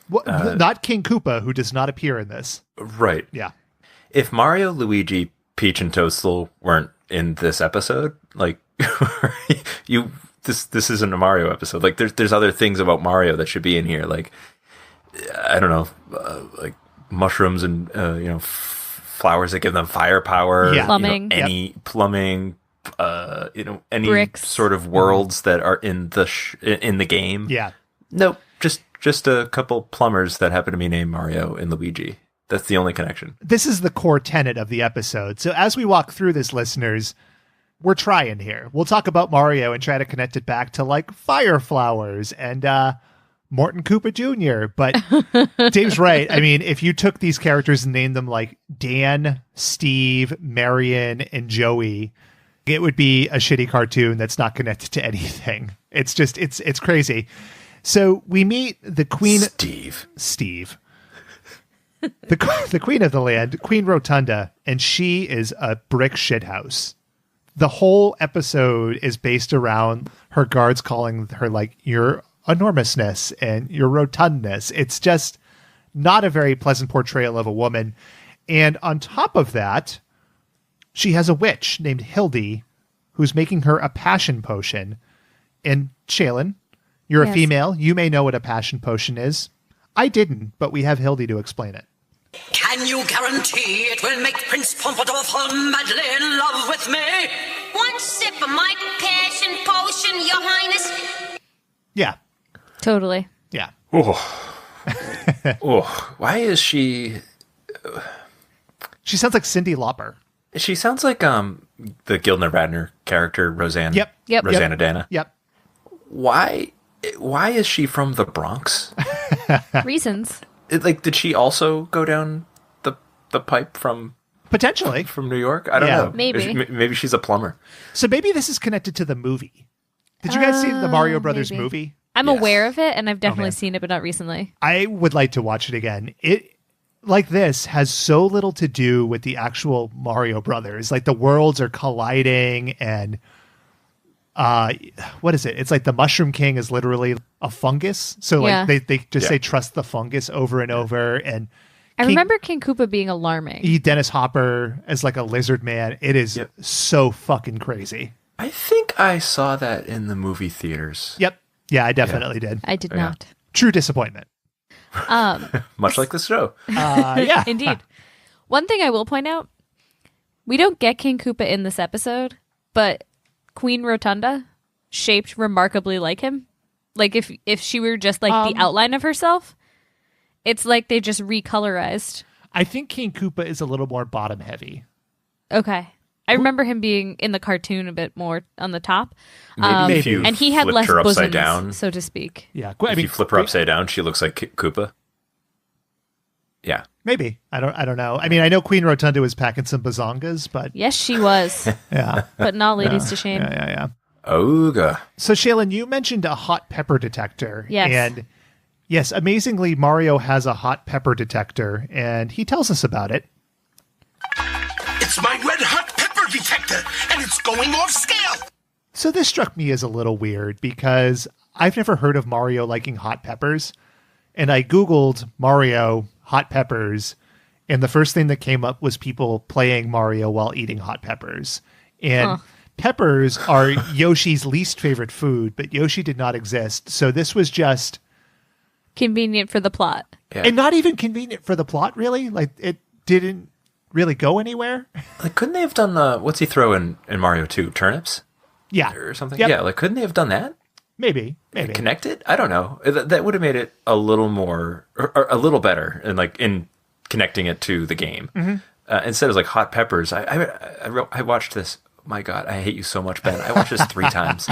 Speaker 2: Not King Koopa, who does not appear in this.
Speaker 1: Right.
Speaker 2: Yeah.
Speaker 1: If Mario, Luigi, Peach, and Toadstool weren't in this episode, like this isn't a Mario episode. Like there's other things about Mario that should be in here. Like I don't know, like mushrooms and flowers that give them firepower.
Speaker 2: Yeah.
Speaker 3: Plumbing.
Speaker 1: Any plumbing. Any
Speaker 3: bricks.
Speaker 1: Sort of worlds that are in the game.
Speaker 2: Yeah.
Speaker 1: Nope. Just a couple plumbers that happen to be named Mario and Luigi. That's the only connection.
Speaker 2: This is the core tenet of the episode. So as we walk through this, listeners, we're trying here. We'll talk about Mario and try to connect it back to like fire flowers and Morton Koopa Jr. But Dave's right. I mean, if you took these characters and named them like Dan, Steve, Marion, and Joey, it would be a shitty cartoon that's not connected to anything. It's just, it's crazy. So we meet the queen. Steve. The queen of the land, Queen Rotunda, and she is a brick shithouse. The whole episode is based around her guards calling her like your enormousness and your rotundness. It's just not a very pleasant portrayal of a woman. And on top of that, she has a witch named Hildy who's making her a passion potion. And Shaylin, you're a female. You may know what a passion potion is. I didn't, but we have Hildy to explain it.
Speaker 7: Can you guarantee it will make Prince Pompadour fall madly in love with me?
Speaker 8: One sip of my passion potion, Your Highness.
Speaker 2: Yeah.
Speaker 3: Totally.
Speaker 2: Yeah.
Speaker 1: Oh, why is she...
Speaker 2: She sounds like Cyndi Lauper.
Speaker 1: She sounds like the Gilda Radner character, Roseanne.
Speaker 3: Yep.
Speaker 1: Rosanna Dana.
Speaker 2: Yep.
Speaker 1: Why is she from the Bronx?
Speaker 3: Reasons.
Speaker 1: Did she also go down the pipe from
Speaker 2: Potentially
Speaker 1: from New York? I don't know.
Speaker 3: Maybe.
Speaker 1: Maybe she's a plumber.
Speaker 2: So maybe this is connected to the movie. Did you guys see the Mario Brothers movie?
Speaker 3: I'm aware of it, and I've definitely seen it, but not recently.
Speaker 2: I would like to watch it again. It, like this, has so little to do with the actual Mario Brothers. Like, the worlds are colliding, and what is it? It's like the Mushroom King is literally a fungus. So like they just say trust the fungus over and over. And
Speaker 3: I remember King Koopa being alarming.
Speaker 2: Dennis Hopper as like a lizard man. It is so fucking crazy.
Speaker 1: I think I saw that in the movie theaters.
Speaker 2: Yep. Yeah, I definitely did.
Speaker 3: I did not.
Speaker 2: True disappointment.
Speaker 1: Much like this show.
Speaker 2: Yeah.
Speaker 3: Indeed. One thing I will point out, we don't get King Koopa in this episode, but Queen Rotunda shaped remarkably like him. Like if she were just like the outline of herself, it's like they just recolorized.
Speaker 2: I think King Koopa is a little more bottom heavy.
Speaker 3: Okay. I remember him being in the cartoon a bit more on the top.
Speaker 1: Maybe if you
Speaker 3: and he had less
Speaker 1: her upside
Speaker 3: bosoms,
Speaker 1: down,
Speaker 3: so to speak.
Speaker 2: Yeah.
Speaker 1: If you flip her upside down, she looks like Koopa. Yeah.
Speaker 2: Maybe. I don't know. I mean, I know Queen Rotunda was packing some bazongas, but
Speaker 3: Yes, she was.
Speaker 2: yeah.
Speaker 3: But not ladies to shame.
Speaker 2: Yeah.
Speaker 1: Ooga.
Speaker 2: So, Shaylin, you mentioned a hot pepper detector.
Speaker 3: Yes.
Speaker 2: And yes, amazingly, Mario has a hot pepper detector, and he tells us about it.
Speaker 5: It's my red hot pepper detector, and it's going off scale.
Speaker 2: So this struck me as a little weird because I've never heard of Mario liking hot peppers. And I Googled Mario hot peppers, and the first thing that came up was people playing Mario while eating hot peppers. And peppers are Yoshi's least favorite food, but Yoshi did not exist. So this was just
Speaker 3: Convenient for the plot.
Speaker 1: Yeah.
Speaker 2: and not even convenient for the plot, really. Like, it didn't really go anywhere.
Speaker 1: Like, couldn't they have done what's he throw in Mario 2? Turnips?
Speaker 2: Yeah.
Speaker 1: Or something?
Speaker 2: Yep.
Speaker 1: Yeah, like, couldn't they have done that?
Speaker 2: Maybe.
Speaker 1: Connected? I don't know. That would have made it a little more, or a little better, and like in connecting it to the game. Instead of like hot peppers, I watched this. My God, I hate you so much, Ben. I watched this 3 times.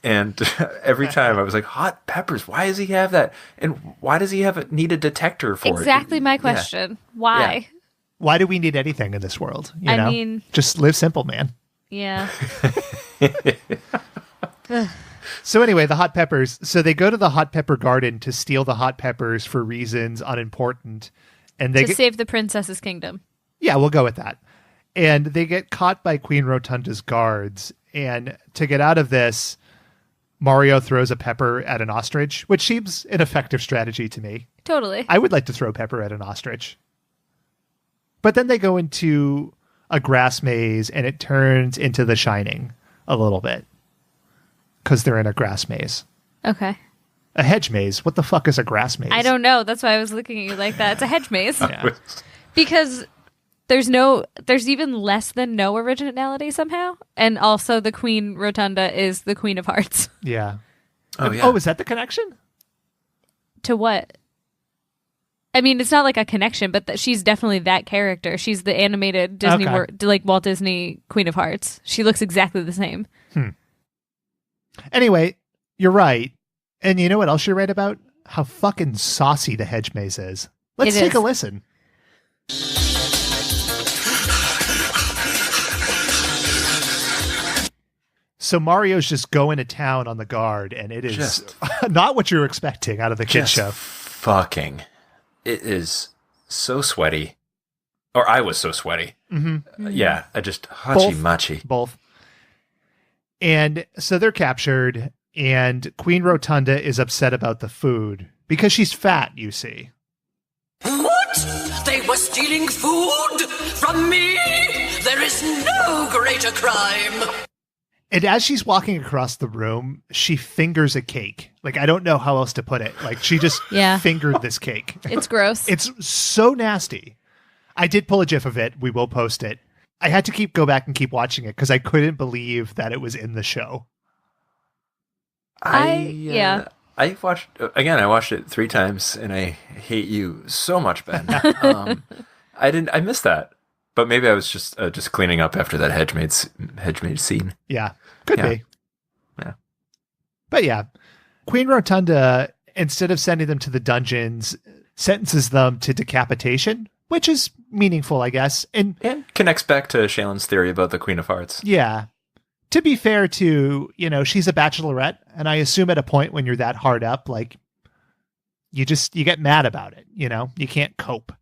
Speaker 1: And every time I was like, hot peppers, why does he have that? And why does he need a detector for it?
Speaker 3: Exactly my question. Why?
Speaker 1: Yeah.
Speaker 2: Why do we need anything in this world? You
Speaker 3: I
Speaker 2: know?
Speaker 3: mean-
Speaker 2: just live simple, man.
Speaker 3: Yeah.
Speaker 2: So anyway, the hot peppers. So they go to the hot pepper garden to steal the hot peppers for reasons unimportant. And they
Speaker 3: To save the princess's kingdom.
Speaker 2: Yeah, we'll go with that. And they get caught by Queen Rotunda's guards. And to get out of this, Mario throws a pepper at an ostrich, which seems an effective strategy to me.
Speaker 3: Totally.
Speaker 2: I would like to throw pepper at an ostrich. But then they go into a grass maze, and it turns into The Shining a little bit. Because they're in a grass maze.
Speaker 3: Okay.
Speaker 2: A hedge maze? What the fuck is a grass maze?
Speaker 3: I don't know. That's why I was looking at you like that. It's a hedge maze.
Speaker 2: Yeah.
Speaker 3: Because there's even less than no originality somehow. And also the Queen Rotunda is the Queen of Hearts.
Speaker 2: Yeah.
Speaker 1: Oh, yeah.
Speaker 2: Oh, is that the connection?
Speaker 3: To what? I mean, it's not like a connection, but she's definitely that character. She's the animated Disney, like Walt Disney Queen of Hearts. She looks exactly the same.
Speaker 2: Anyway, you're right. And you know what else you're right about? How fucking saucy the hedge maze is. Let's take a listen. So Mario's just going to town on the guard, and it is
Speaker 1: Just-
Speaker 2: not what you're expecting out of the kids
Speaker 1: Just
Speaker 2: show.
Speaker 1: fucking. It is so sweaty. Or I was so sweaty. Yeah, I just hachi-machi.
Speaker 2: Both. And so they're captured, and Queen Rotunda is upset about the food Because she's fat, you see.
Speaker 7: What? They were stealing food from me? There is no greater crime.
Speaker 2: And as she's walking across the room, she fingers a cake. Like, I don't know how else to put it. Like, she just fingered this cake.
Speaker 3: It's gross.
Speaker 2: It's so nasty. I did pull a GIF of it. We will post it. I had to go back and keep watching it because I couldn't believe that it was in the show.
Speaker 1: I watched it 3 times, and I hate you so much, Ben. I missed that. But maybe I was just cleaning up after that hedge maid scene.
Speaker 2: Yeah, could be. Yeah. But yeah, Queen Rotunda, instead of sending them to the dungeons, sentences them to decapitation, which is meaningful, I guess. And
Speaker 1: connects back to Shaylin's theory about the Queen of Hearts.
Speaker 2: Yeah. To be fair to, she's a bachelorette, and I assume at a point when you're that hard up, like, you get mad about it, you can't cope.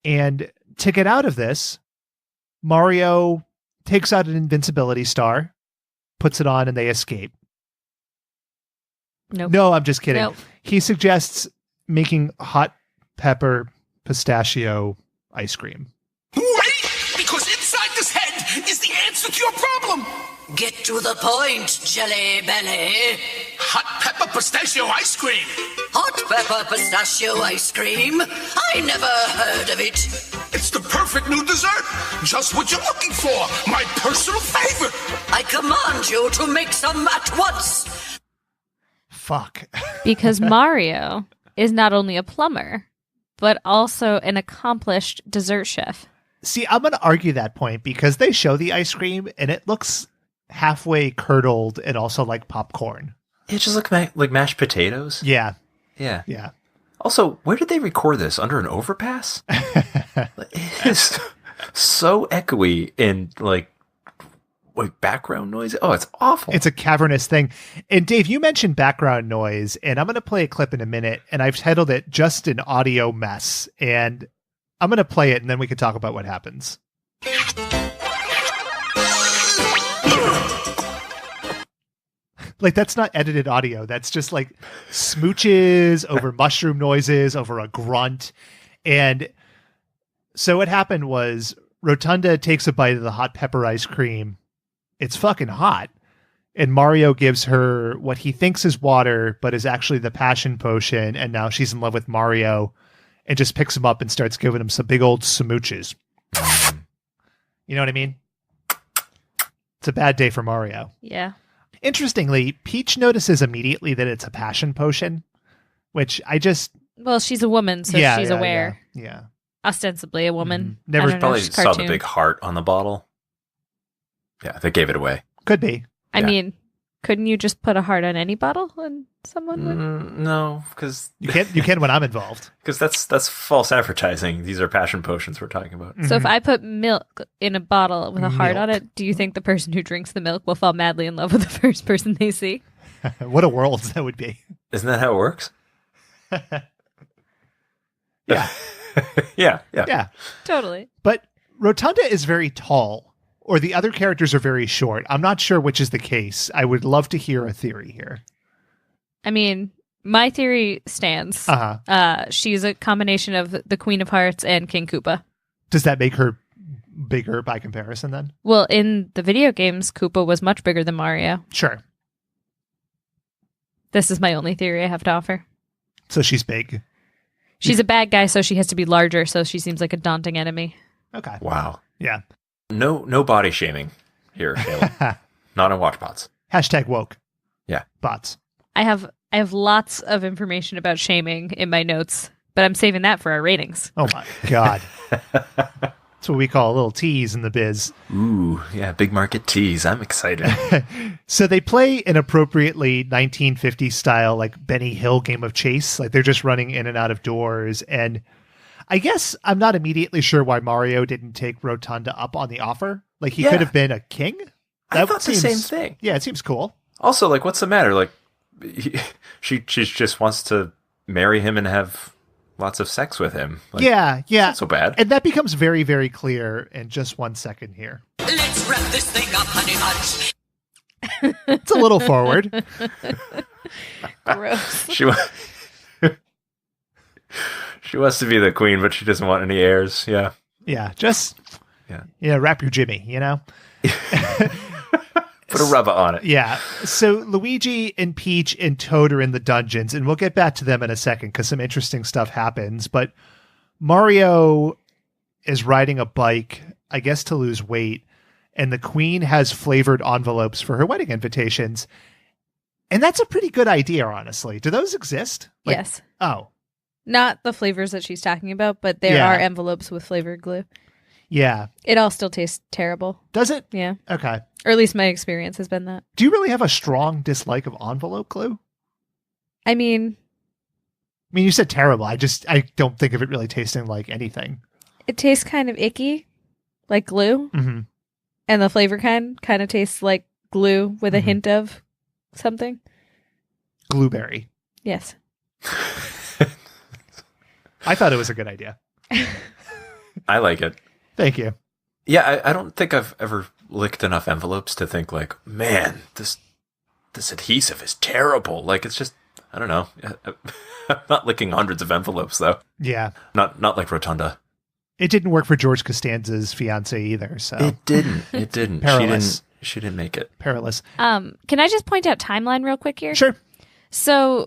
Speaker 2: And to get out of this, Mario takes out an invincibility star, puts it on, and they escape.
Speaker 3: Nope.
Speaker 2: No, I'm just kidding.
Speaker 3: Nope.
Speaker 2: He suggests making hot pepper pistachio ice cream.
Speaker 5: Wait! Because inside this head is the answer to your problem!
Speaker 7: Get to the point, Jelly Belly.
Speaker 5: Hot pepper pistachio ice cream!
Speaker 7: Hot pepper pistachio ice cream? I never heard of it.
Speaker 5: It's the perfect new dessert! Just what you're looking for! My personal favorite!
Speaker 7: I command you to make some at once!
Speaker 2: Fuck.
Speaker 3: Because Mario is not only a plumber, but also an accomplished dessert chef.
Speaker 2: See, I'm going to argue that point because they show the ice cream and it looks halfway curdled and also like popcorn.
Speaker 1: It just looks like mashed potatoes.
Speaker 2: Yeah.
Speaker 1: Yeah.
Speaker 2: Yeah.
Speaker 1: Also, where did they record this? Under an overpass? It is so echoey and like background noise. Oh, it's awful.
Speaker 2: It's a cavernous thing. And Dave, you mentioned background noise, and I'm going to play a clip in a minute, and I've titled it Just an Audio Mess. And I'm going to play it, and then we can talk about what happens. Like, that's not edited audio. That's just like smooches over mushroom noises, over a grunt. And so what happened was Rotunda takes a bite of the hot pepper ice cream. It's fucking hot. And Mario gives her what he thinks is water, but is actually the passion potion. And now she's in love with Mario and just picks him up and starts giving him some big old smooches. You know what I mean? It's a bad day for Mario.
Speaker 3: Yeah.
Speaker 2: Interestingly, Peach notices immediately that it's a passion potion, which I just...
Speaker 3: Well, she's a woman, so she's aware.
Speaker 2: Yeah.
Speaker 3: Ostensibly a woman.
Speaker 2: Mm-hmm. Never
Speaker 1: probably saw the big heart on the bottle. Yeah, they gave it away.
Speaker 2: Could be.
Speaker 3: I mean, couldn't you just put a heart on any bottle and someone would?
Speaker 1: No, because
Speaker 2: you can when I'm involved.
Speaker 1: Because that's false advertising. These are passion potions we're talking about.
Speaker 3: So if I put milk in a bottle with a heart on it, do you think the person who drinks the milk will fall madly in love with the first person they see?
Speaker 2: What a world that would be.
Speaker 1: Isn't that how it works?
Speaker 2: Yeah.
Speaker 1: Yeah.
Speaker 3: Totally.
Speaker 2: But Rotunda is very tall, or the other characters are very short. I'm not sure which is the case. I would love to hear a theory here.
Speaker 3: I mean, my theory stands. She's a combination of the Queen of Hearts and King Koopa.
Speaker 2: Does that make her bigger by comparison then?
Speaker 3: Well, in the video games, Koopa was much bigger than Mario.
Speaker 2: Sure.
Speaker 3: This is my only theory I have to offer.
Speaker 2: So she's big.
Speaker 3: She's a bad guy, so she has to be larger, so she seems like a daunting enemy.
Speaker 2: Okay.
Speaker 1: Wow.
Speaker 2: Yeah.
Speaker 1: No body shaming here, Shayla. Not on WatchBots.
Speaker 2: Hashtag woke.
Speaker 1: Yeah.
Speaker 2: Bots.
Speaker 3: I have lots of information about shaming in my notes, but I'm saving that for our ratings.
Speaker 2: Oh my God. That's what we call a little tease in the biz.
Speaker 1: Ooh, yeah, big market tease. I'm excited.
Speaker 2: So they play an appropriately 1950s style, like Benny Hill game of chase. Like they're just running in and out of doors. And I guess I'm not immediately sure why Mario didn't take Rotunda up on the offer. Like he could have been a king.
Speaker 1: I thought the same thing.
Speaker 2: Yeah, it seems cool.
Speaker 1: Also, like, what's the matter? Like, she just wants to marry him and have lots of sex with him. Like,
Speaker 2: yeah.
Speaker 1: It's not so bad.
Speaker 2: And that becomes very, very clear in just 1 second here.
Speaker 7: Let's wrap this thing up, honey buns.
Speaker 2: It's a little forward.
Speaker 3: Gross.
Speaker 1: She wants to be the queen, but she doesn't want any heirs. Yeah.
Speaker 2: Yeah, just wrap your Jimmy, you know?
Speaker 1: Put a rubber on it.
Speaker 2: Yeah. So Luigi and Peach and Toad are in the dungeons, and we'll get back to them in a second because some interesting stuff happens. But Mario is riding a bike, I guess to lose weight, and the queen has flavored envelopes for her wedding invitations. And that's a pretty good idea, honestly. Do those exist?
Speaker 3: Yes.
Speaker 2: Oh.
Speaker 3: Not the flavors that she's talking about, but there are envelopes with flavored glue.
Speaker 2: Yeah.
Speaker 3: It all still tastes terrible.
Speaker 2: Does it?
Speaker 3: Yeah.
Speaker 2: Okay.
Speaker 3: Or at least my experience has been that.
Speaker 2: Do you really have a strong dislike of envelope glue?
Speaker 3: I mean,
Speaker 2: you said terrible. I don't think of it really tasting like anything.
Speaker 3: It tastes kind of icky, like glue.
Speaker 2: Mm-hmm.
Speaker 3: And the flavor kind of tastes like glue with a hint of something.
Speaker 2: Blueberry.
Speaker 3: Yes.
Speaker 2: I thought it was a good idea.
Speaker 1: I like it.
Speaker 2: Thank you.
Speaker 1: Yeah, I don't think I've ever licked enough envelopes to think like, man, this adhesive is terrible. Like, it's just, I don't know. I'm not licking hundreds of envelopes, though.
Speaker 2: Yeah.
Speaker 1: Not like Rotunda.
Speaker 2: It didn't work for George Costanza's fiance either, so.
Speaker 1: It didn't.
Speaker 2: Perilous.
Speaker 1: She didn't make it.
Speaker 2: Perilous.
Speaker 3: Can I just point out timeline real quick here?
Speaker 2: Sure.
Speaker 3: So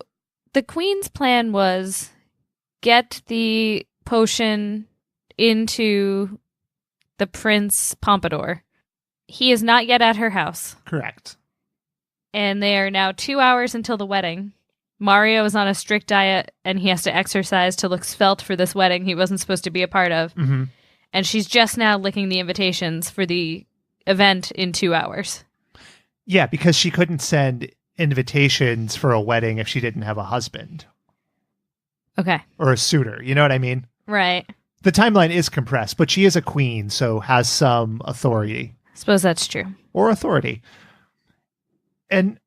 Speaker 3: the queen's plan was get the potion into the Prince Pompadour. He is not yet at her house.
Speaker 2: Correct.
Speaker 3: And they are now 2 hours until the wedding. Mario is on a strict diet, and he has to exercise to look svelte for this wedding he wasn't supposed to be a part of.
Speaker 2: Mm-hmm.
Speaker 3: And she's just now licking the invitations for the event in 2 hours.
Speaker 2: Yeah, because she couldn't send invitations for a wedding if she didn't have a husband.
Speaker 3: Okay.
Speaker 2: Or a suitor. You know what I mean?
Speaker 3: Right.
Speaker 2: The timeline is compressed, but she is a queen, so has some authority.
Speaker 3: I suppose that's true.
Speaker 2: Or authority. And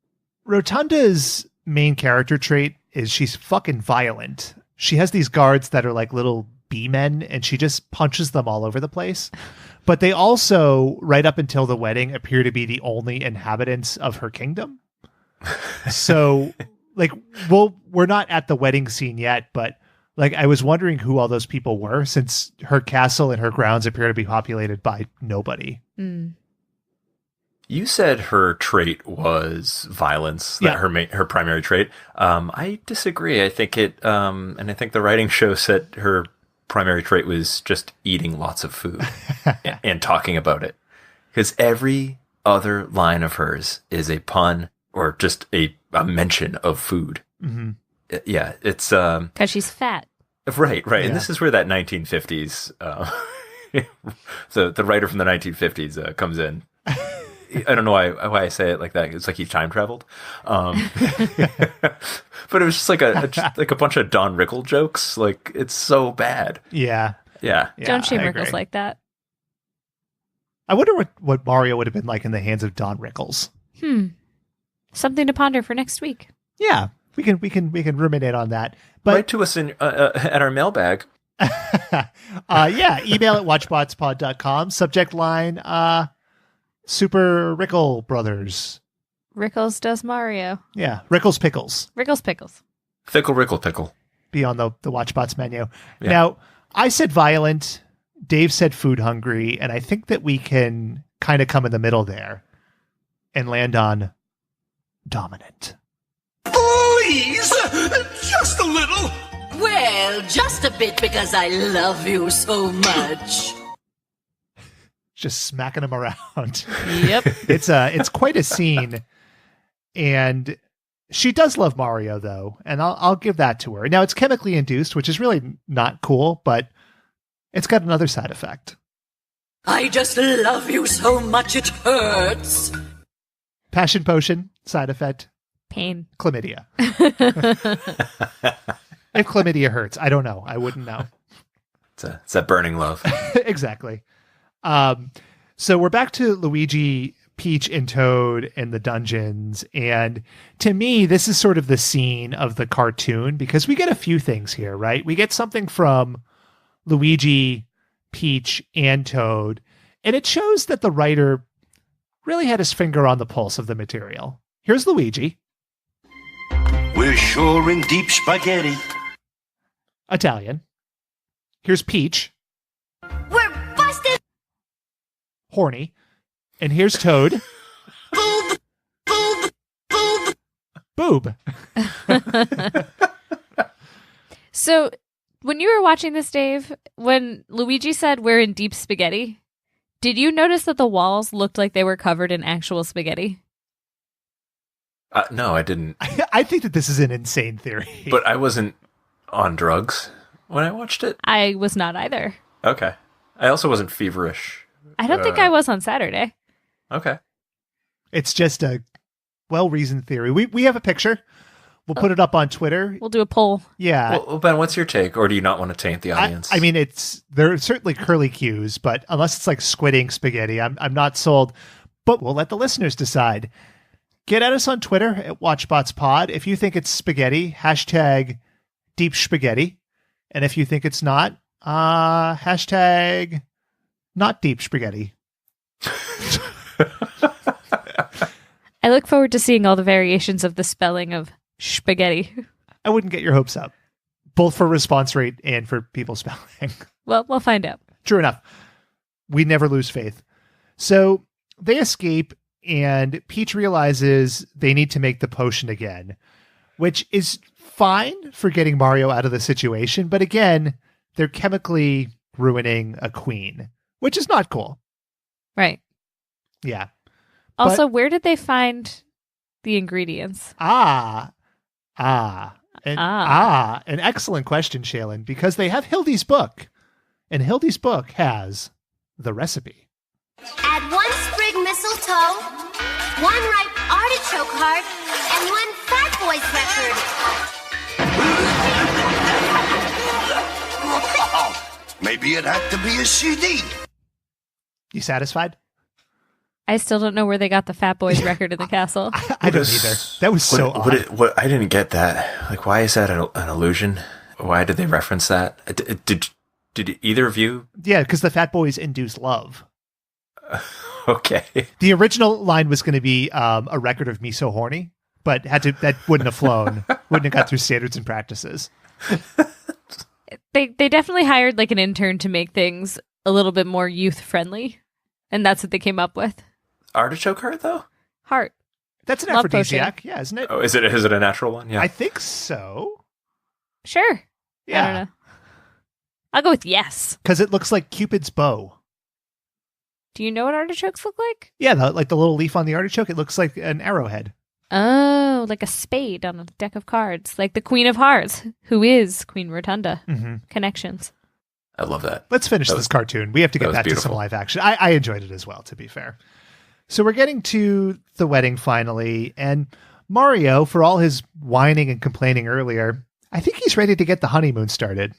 Speaker 2: Rotunda's main character trait is she's fucking violent. She has these guards that are like little bee-men, and she just punches them all over the place. But they also, right up until the wedding, appear to be the only inhabitants of her kingdom. So, like, we're not at the wedding scene yet, but like, I was wondering who all those people were, since her castle and her grounds appear to be populated by nobody.
Speaker 3: Mm.
Speaker 1: You said her trait was violence, that her primary trait. I disagree. I think and I think the writing shows that her primary trait was just eating lots of food and talking about it. Because every other line of hers is a pun or just a mention of food.
Speaker 2: Mm-hmm.
Speaker 1: Yeah, it's
Speaker 3: because she's fat.
Speaker 1: Right.
Speaker 2: Yeah.
Speaker 1: And this is where that 1950s, the writer from the 1950s comes in. I don't know why I say it like that. It's like he time traveled. But it was just like a bunch of Don Rickle jokes. Like, it's so bad.
Speaker 2: Yeah.
Speaker 3: Don't shame Rickles like that.
Speaker 2: I wonder what Mario would have been like in the hands of Don Rickles.
Speaker 3: Something to ponder for next week.
Speaker 2: Yeah. We can ruminate on that. But
Speaker 1: write to us in at our mailbag.
Speaker 2: Email at watchbotspod.com. Subject line, Super Rickle Brothers.
Speaker 3: Rickles does Mario.
Speaker 2: Yeah, Rickles Pickles.
Speaker 3: Rickles Pickles.
Speaker 1: Fickle Rickle Pickle.
Speaker 2: Be on the Watchbots menu.
Speaker 1: Yeah.
Speaker 2: Now, I said violent, Dave said food hungry, and I think that we can kind of come in the middle there and land on dominant.
Speaker 5: Please, just a little.
Speaker 7: Well, just a bit because I love you so much.
Speaker 2: Just smacking him around.
Speaker 3: Yep.
Speaker 2: It's quite a scene, and she does love Mario though, and I'll give that to her. Now it's chemically induced, which is really not cool, but it's got another side effect.
Speaker 7: I just love you so much it hurts.
Speaker 2: Passion potion side effect.
Speaker 3: Pain.
Speaker 2: Chlamydia. If chlamydia hurts, I don't know. I wouldn't know.
Speaker 1: It's that burning love.
Speaker 2: Exactly. So we're back to Luigi, Peach, and Toad in the dungeons. And to me, this is sort of the scene of the cartoon because we get a few things here, right? We get something from Luigi, Peach, and Toad. And it shows that the writer really had his finger on the pulse of the material. Here's Luigi.
Speaker 9: We're sure in deep spaghetti.
Speaker 2: Italian. Here's Peach.
Speaker 8: We're busted!
Speaker 2: Horny. And here's Toad. Boob.
Speaker 3: So, when you were watching this, Dave, when Luigi said we're in deep spaghetti, did you notice that the walls looked like they were covered in actual spaghetti?
Speaker 1: No, I didn't.
Speaker 2: I think that this is an insane theory.
Speaker 1: But I wasn't on drugs when I watched it.
Speaker 3: I was not either.
Speaker 1: Okay. I also wasn't feverish.
Speaker 3: I don't think I was on Saturday.
Speaker 1: Okay.
Speaker 2: It's just a well-reasoned theory. We have a picture. We'll put it up on Twitter.
Speaker 3: We'll do a poll.
Speaker 2: Yeah.
Speaker 1: Well, Ben, what's your take? Or do you not want to taint the audience?
Speaker 2: I mean, there are certainly curly cues, but unless it's like squid ink spaghetti, I'm not sold. But we'll let the listeners decide. Get at us on Twitter at WatchBotsPod. If you think it's spaghetti, hashtag deep spaghetti. And if you think it's not, hashtag not deep spaghetti.
Speaker 3: I look forward to seeing all the variations of the spelling of spaghetti.
Speaker 2: I wouldn't get your hopes up, both for response rate and for people spelling.
Speaker 3: Well, we'll find out.
Speaker 2: True enough. We never lose faith. So they escape, and Peach realizes they need to make the potion again, which is fine for getting Mario out of the situation. But again, they're chemically ruining a queen, which is not cool.
Speaker 3: Right.
Speaker 2: Yeah.
Speaker 3: Also, where did they find the ingredients?
Speaker 2: An excellent question, Shaylin, because they have Hildy's book, and Hildy's book has the recipe.
Speaker 8: Add 1 sprig mistletoe, 1 ripe artichoke heart, and 1 Fat Boys record.
Speaker 5: Maybe it had to be a CD.
Speaker 2: You satisfied?
Speaker 3: I still don't know where they got the Fat Boys record in the castle.
Speaker 2: I don't either. That was so odd.
Speaker 1: What I didn't get that. Like, why is that an illusion? Why did they reference that? Did either of you?
Speaker 2: Yeah, because the Fat Boys induce love.
Speaker 1: Okay.
Speaker 2: The original line was going to be a record of Me So Horny, but that wouldn't have flown. Wouldn't have got through standards and practices.
Speaker 3: They definitely hired like an intern to make things a little bit more youth friendly, and that's what they came up with.
Speaker 1: Artichoke heart, though?
Speaker 3: Heart.
Speaker 2: That's an
Speaker 3: Love
Speaker 2: aphrodisiac,
Speaker 3: potion.
Speaker 2: yeah, isn't it?
Speaker 1: Oh, is it a natural one? Yeah.
Speaker 2: I think so.
Speaker 3: Sure.
Speaker 2: Yeah.
Speaker 3: I don't know. I'll go with yes.
Speaker 2: Because it looks like Cupid's bow.
Speaker 3: Do you know what artichokes look like?
Speaker 2: Yeah, like the little leaf on the artichoke, it looks like an arrowhead.
Speaker 3: Oh, like a spade on a deck of cards. Like the Queen of Hearts, who is Queen Rotunda.
Speaker 2: Mm-hmm.
Speaker 3: Connections.
Speaker 1: I love that.
Speaker 2: Let's finish this cartoon. We have to get back to some live action. I enjoyed it as well, to be fair. So we're getting to the wedding finally, and Mario, for all his whining and complaining earlier, I think he's ready to get the honeymoon started.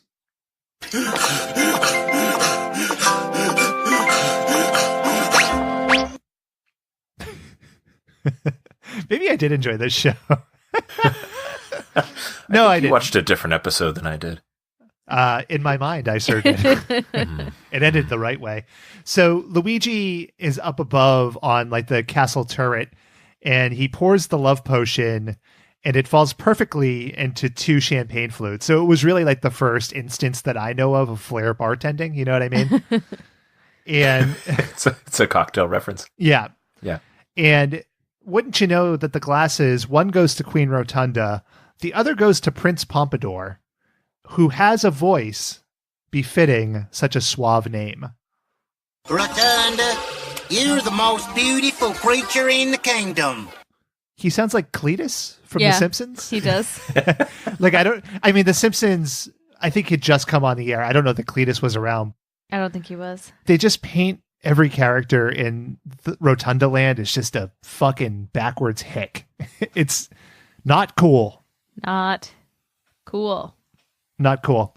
Speaker 2: Maybe I did enjoy this show. No, I didn't.
Speaker 1: Watched a different episode than I did.
Speaker 2: In my mind, I certainly did. It ended the right way. So Luigi is up above on like the castle turret, and he pours the love potion, and it falls perfectly into 2 champagne flutes. So it was really like the first instance that I know of flair bartending. You know what I mean? And
Speaker 1: it's a cocktail reference.
Speaker 2: Yeah.
Speaker 1: Yeah.
Speaker 2: And wouldn't you know that the glasses, one goes to Queen Rotunda, the other goes to Prince Pompadour, who has a voice befitting such a suave name.
Speaker 9: Rotunda, you're the most beautiful creature in the kingdom.
Speaker 2: He sounds like Cletus from The Simpsons.
Speaker 3: He does.
Speaker 2: The Simpsons, I think had just come on the air. I don't know that Cletus was around.
Speaker 3: I don't think he was.
Speaker 2: They just paint every character in the Rotunda Land as just a fucking backwards hick. It's not cool.
Speaker 3: Not cool.
Speaker 2: Not cool.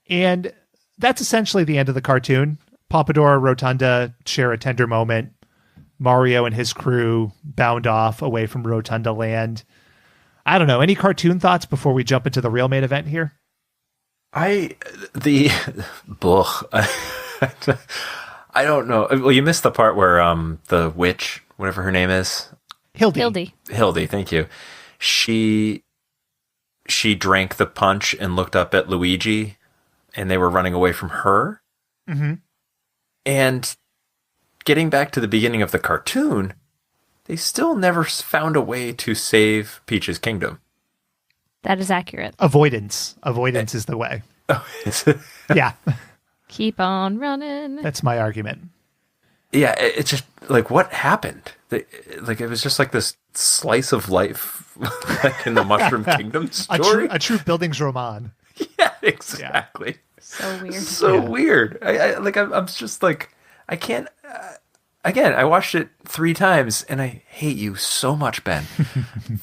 Speaker 2: And that's essentially the end of the cartoon. Pompadour and Rotunda share a tender moment. Mario and his crew bound off away from Rotunda Land. I don't know. Any cartoon thoughts before we jump into the real main event here?
Speaker 1: I don't know. Well, you missed the part where the witch, whatever her name is.
Speaker 2: Hildy.
Speaker 1: Thank you. She she drank the punch and looked up at Luigi and they were running away from her.
Speaker 2: Mm-hmm.
Speaker 1: And getting back to the beginning of the cartoon, they still never found a way to save Peach's kingdom.
Speaker 3: That is accurate.
Speaker 2: Avoidance is the way.
Speaker 1: Oh, is it?
Speaker 2: Yeah.
Speaker 3: Keep on running.
Speaker 2: That's my argument.
Speaker 1: Yeah, it's just like, what happened? Like, it was just like this slice of life, like in the Mushroom Kingdom story.
Speaker 2: A true Bildungsroman.
Speaker 1: Yeah, exactly.
Speaker 3: So weird.
Speaker 1: So weird. I'm just like, I can't. Again, I watched it 3 times, and I hate you so much, Ben.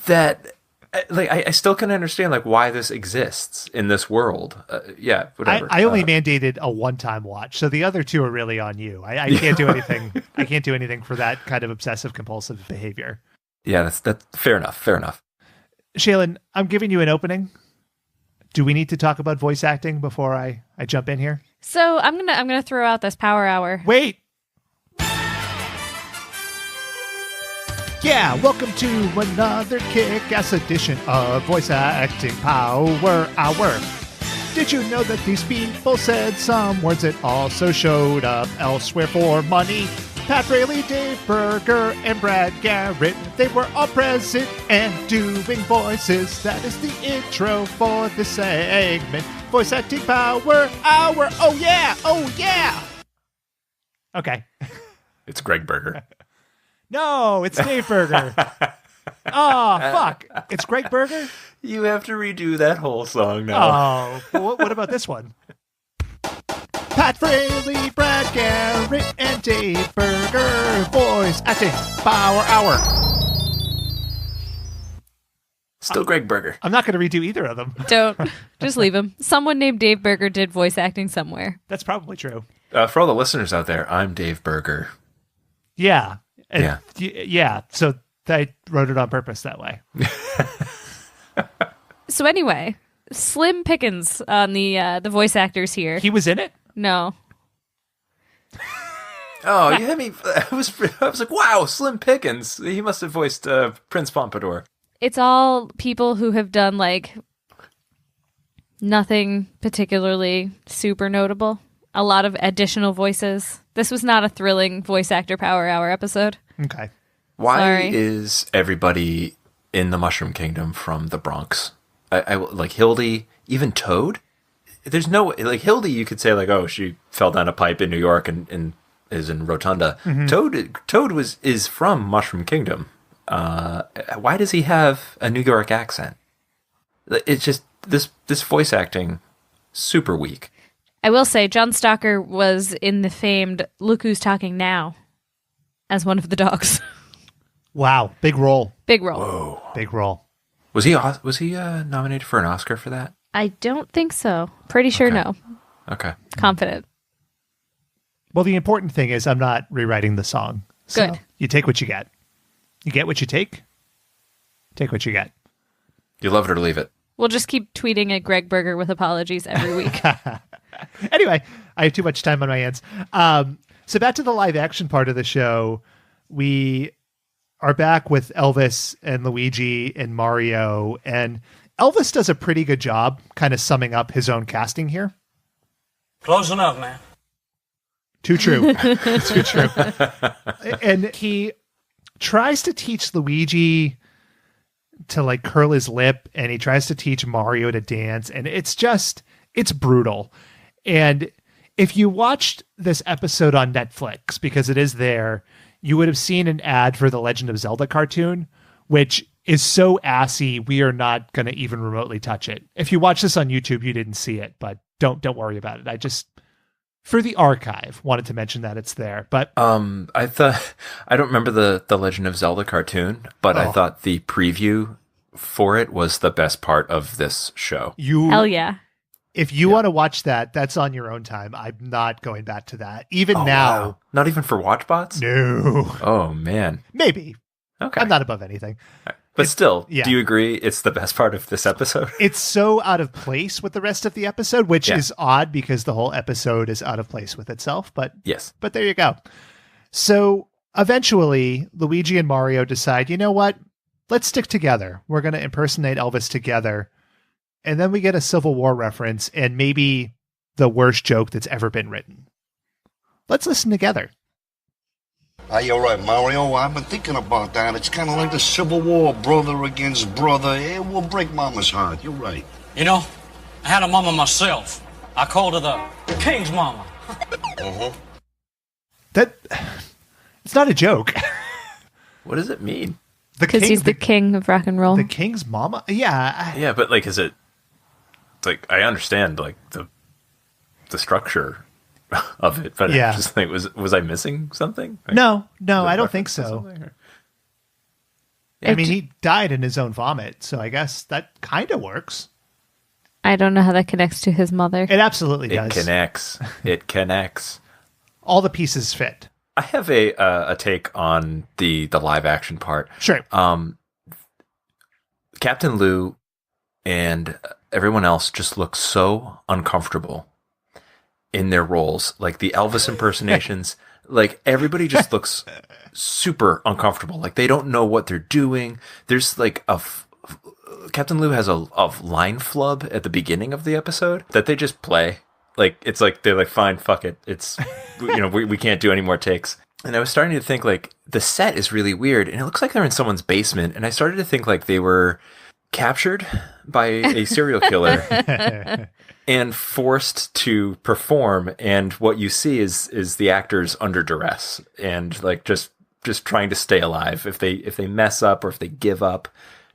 Speaker 1: That. I still can understand like why this exists in this world. Yeah, whatever.
Speaker 2: I only mandated a one-time watch, so the other 2 are really on you. I can't do anything. I can't do anything for that kind of obsessive compulsive behavior.
Speaker 1: Yeah, that's fair enough. Fair enough.
Speaker 2: Shaylin, I'm giving you an opening. Do we need to talk about voice acting before I jump in here?
Speaker 3: So I'm gonna throw out this power hour.
Speaker 2: Wait. Yeah, welcome to another kick-ass edition of Voice Acting Power Hour. Did you know that these people said some words that also showed up elsewhere for money? Pat Fraley, Dave Berger, and Brad Garrett, they were all present and doing voices. That is the intro for this segment. Voice Acting Power Hour. Oh yeah, oh yeah. Okay.
Speaker 1: It's Greg Berger.
Speaker 2: No, it's Dave Berger. Oh, fuck. It's Greg Berger?
Speaker 1: You have to redo that whole song now.
Speaker 2: Oh, well, what about this one? Pat Fraley, Brad Garrett, and Dave Berger. Voice Acting Power Hour.
Speaker 1: Still Greg Berger.
Speaker 2: I'm not going to redo either of them.
Speaker 3: Don't. Just leave him. Someone named Dave Berger did voice acting somewhere.
Speaker 2: That's probably true.
Speaker 1: For all the listeners out there, I'm Dave Berger.
Speaker 2: Yeah.
Speaker 1: Yeah.
Speaker 2: Yeah. So I wrote it on purpose that way.
Speaker 3: So anyway, Slim Pickens on the voice actors here.
Speaker 2: He was in it?
Speaker 3: No.
Speaker 1: Oh, you had me. I was like, wow, Slim Pickens. He must have voiced Prince Pompadour.
Speaker 3: It's all people who have done like nothing particularly super notable. A lot of additional voices. This was not a thrilling voice actor power hour episode.
Speaker 2: Okay.
Speaker 1: Why
Speaker 3: Sorry.
Speaker 1: is everybody in the Mushroom Kingdom from the Bronx? I like Hildy, even Toad. There's no like Hildy. You could say like, oh, she fell down a pipe in New York and is in Rotunda.
Speaker 2: Mm-hmm.
Speaker 1: Toad is from Mushroom Kingdom. Why does he have a New York accent? It's just this voice acting super weak.
Speaker 3: I will say John Stalker was in the famed Look Who's Talking Now as one of the dogs.
Speaker 2: Wow. Big role.
Speaker 3: Big role.
Speaker 1: Whoa.
Speaker 2: Big role.
Speaker 1: Was he nominated for an Oscar for that?
Speaker 3: I don't think so. Pretty sure
Speaker 1: Okay.
Speaker 3: no.
Speaker 1: Okay.
Speaker 3: Confident.
Speaker 2: Well, the important thing is I'm not rewriting the song. So
Speaker 3: Good.
Speaker 2: you take what you get. You get what you take. Take what you get.
Speaker 1: You love it or leave it.
Speaker 3: We'll just keep tweeting at Greg Berger with apologies every week.
Speaker 2: Anyway, I have too much time on my hands. So back to the live action part of the show. We are back with Elvis and Luigi and Mario. And Elvis does a pretty good job kind of summing up his own casting here.
Speaker 6: Close enough, man.
Speaker 2: Too true. Too true. And he tries to teach Luigi to like curl his lip, and he tries to teach Mario to dance. And it's brutal. And if you watched this episode on Netflix, because it is there, you would have seen an ad for the Legend of Zelda cartoon, which is so assy, we are not going to even remotely touch it. If you watch this on YouTube, you didn't see it, but don't worry about it. I just, for the archive, wanted to mention that it's there. But
Speaker 1: I don't remember the Legend of Zelda cartoon, but I thought the preview for it was the best part of this show.
Speaker 3: Hell yeah.
Speaker 2: If you want to watch that, that's on your own time. I'm not going back to that. Even now.
Speaker 1: Wow. Not even for WatchBots?
Speaker 2: No.
Speaker 1: Oh, man.
Speaker 2: Maybe.
Speaker 1: Okay.
Speaker 2: I'm not above anything.
Speaker 1: But still,
Speaker 2: yeah.
Speaker 1: Do you agree it's the best part of this episode?
Speaker 2: It's so out of place with the rest of the episode, which is odd because the whole episode is out of place with itself. But
Speaker 1: yes.
Speaker 2: But there you go. So eventually, Luigi and Mario decide, you know what? Let's stick together. We're going to impersonate Elvis together and then we get a Civil War reference and maybe the worst joke that's ever been written. Let's listen together.
Speaker 4: You're right, Mario. I've been thinking about that. It's kind of like the Civil War, brother against brother. It will break Mama's heart. You're right.
Speaker 6: You know, I had a mama myself. I called her the King's Mama.
Speaker 2: That it's not a joke.
Speaker 1: What does it mean?
Speaker 3: Because he's the king of rock and roll.
Speaker 2: The king's mama? Yeah.
Speaker 1: Yeah, but like, is it like, I understand like the structure of it, but
Speaker 2: yeah.
Speaker 1: I just think, was I missing something? Like,
Speaker 2: no, I don't think so.
Speaker 1: Yeah.
Speaker 2: I mean, he died in his own vomit, so I guess that kind of works.
Speaker 3: I don't know how that connects to his mother.
Speaker 2: It absolutely does.
Speaker 1: It connects.
Speaker 2: All the pieces fit.
Speaker 1: I have a take on the live action part.
Speaker 2: Sure.
Speaker 1: Captain Lou and everyone else just look so uncomfortable in their roles. Like the Elvis impersonations, like everybody just looks super uncomfortable. Like they don't know what they're doing. There's like Captain Lou has a line flub at the beginning of the episode that they just play. Like, it's like, they're like, fine, fuck it. It's, we can't do any more takes. And I was starting to think, like, the set is really weird. And it looks like they're in someone's basement. And I started to think, like, they were captured by a serial killer and forced to perform. And what you see is the actors under duress and, like, just trying to stay alive. If they mess up or if they give up,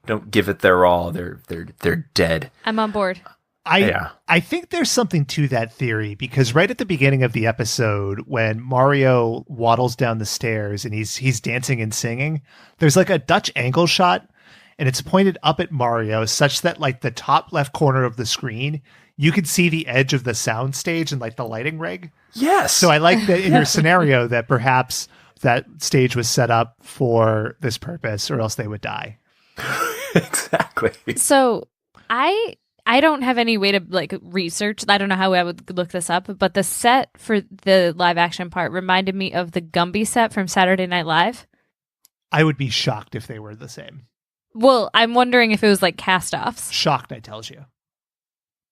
Speaker 1: don't give it their all, they're dead.
Speaker 3: I'm on board.
Speaker 2: I think there's something to that theory because right at the beginning of the episode, when Mario waddles down the stairs and he's dancing and singing, there's like a Dutch angle shot and it's pointed up at Mario such that like the top left corner of the screen, you could see the edge of the sound stage and like the lighting rig.
Speaker 1: Yes.
Speaker 2: So I like that in your scenario that perhaps that stage was set up for this purpose or else they would die.
Speaker 1: Exactly.
Speaker 3: So I don't have any way to like research. I don't know how I would look this up, but the set for the live action part reminded me of the Gumby set from Saturday Night Live.
Speaker 2: I would be shocked if they were the same.
Speaker 3: Well, I'm wondering if it was like cast-offs.
Speaker 2: Shocked, I tells you.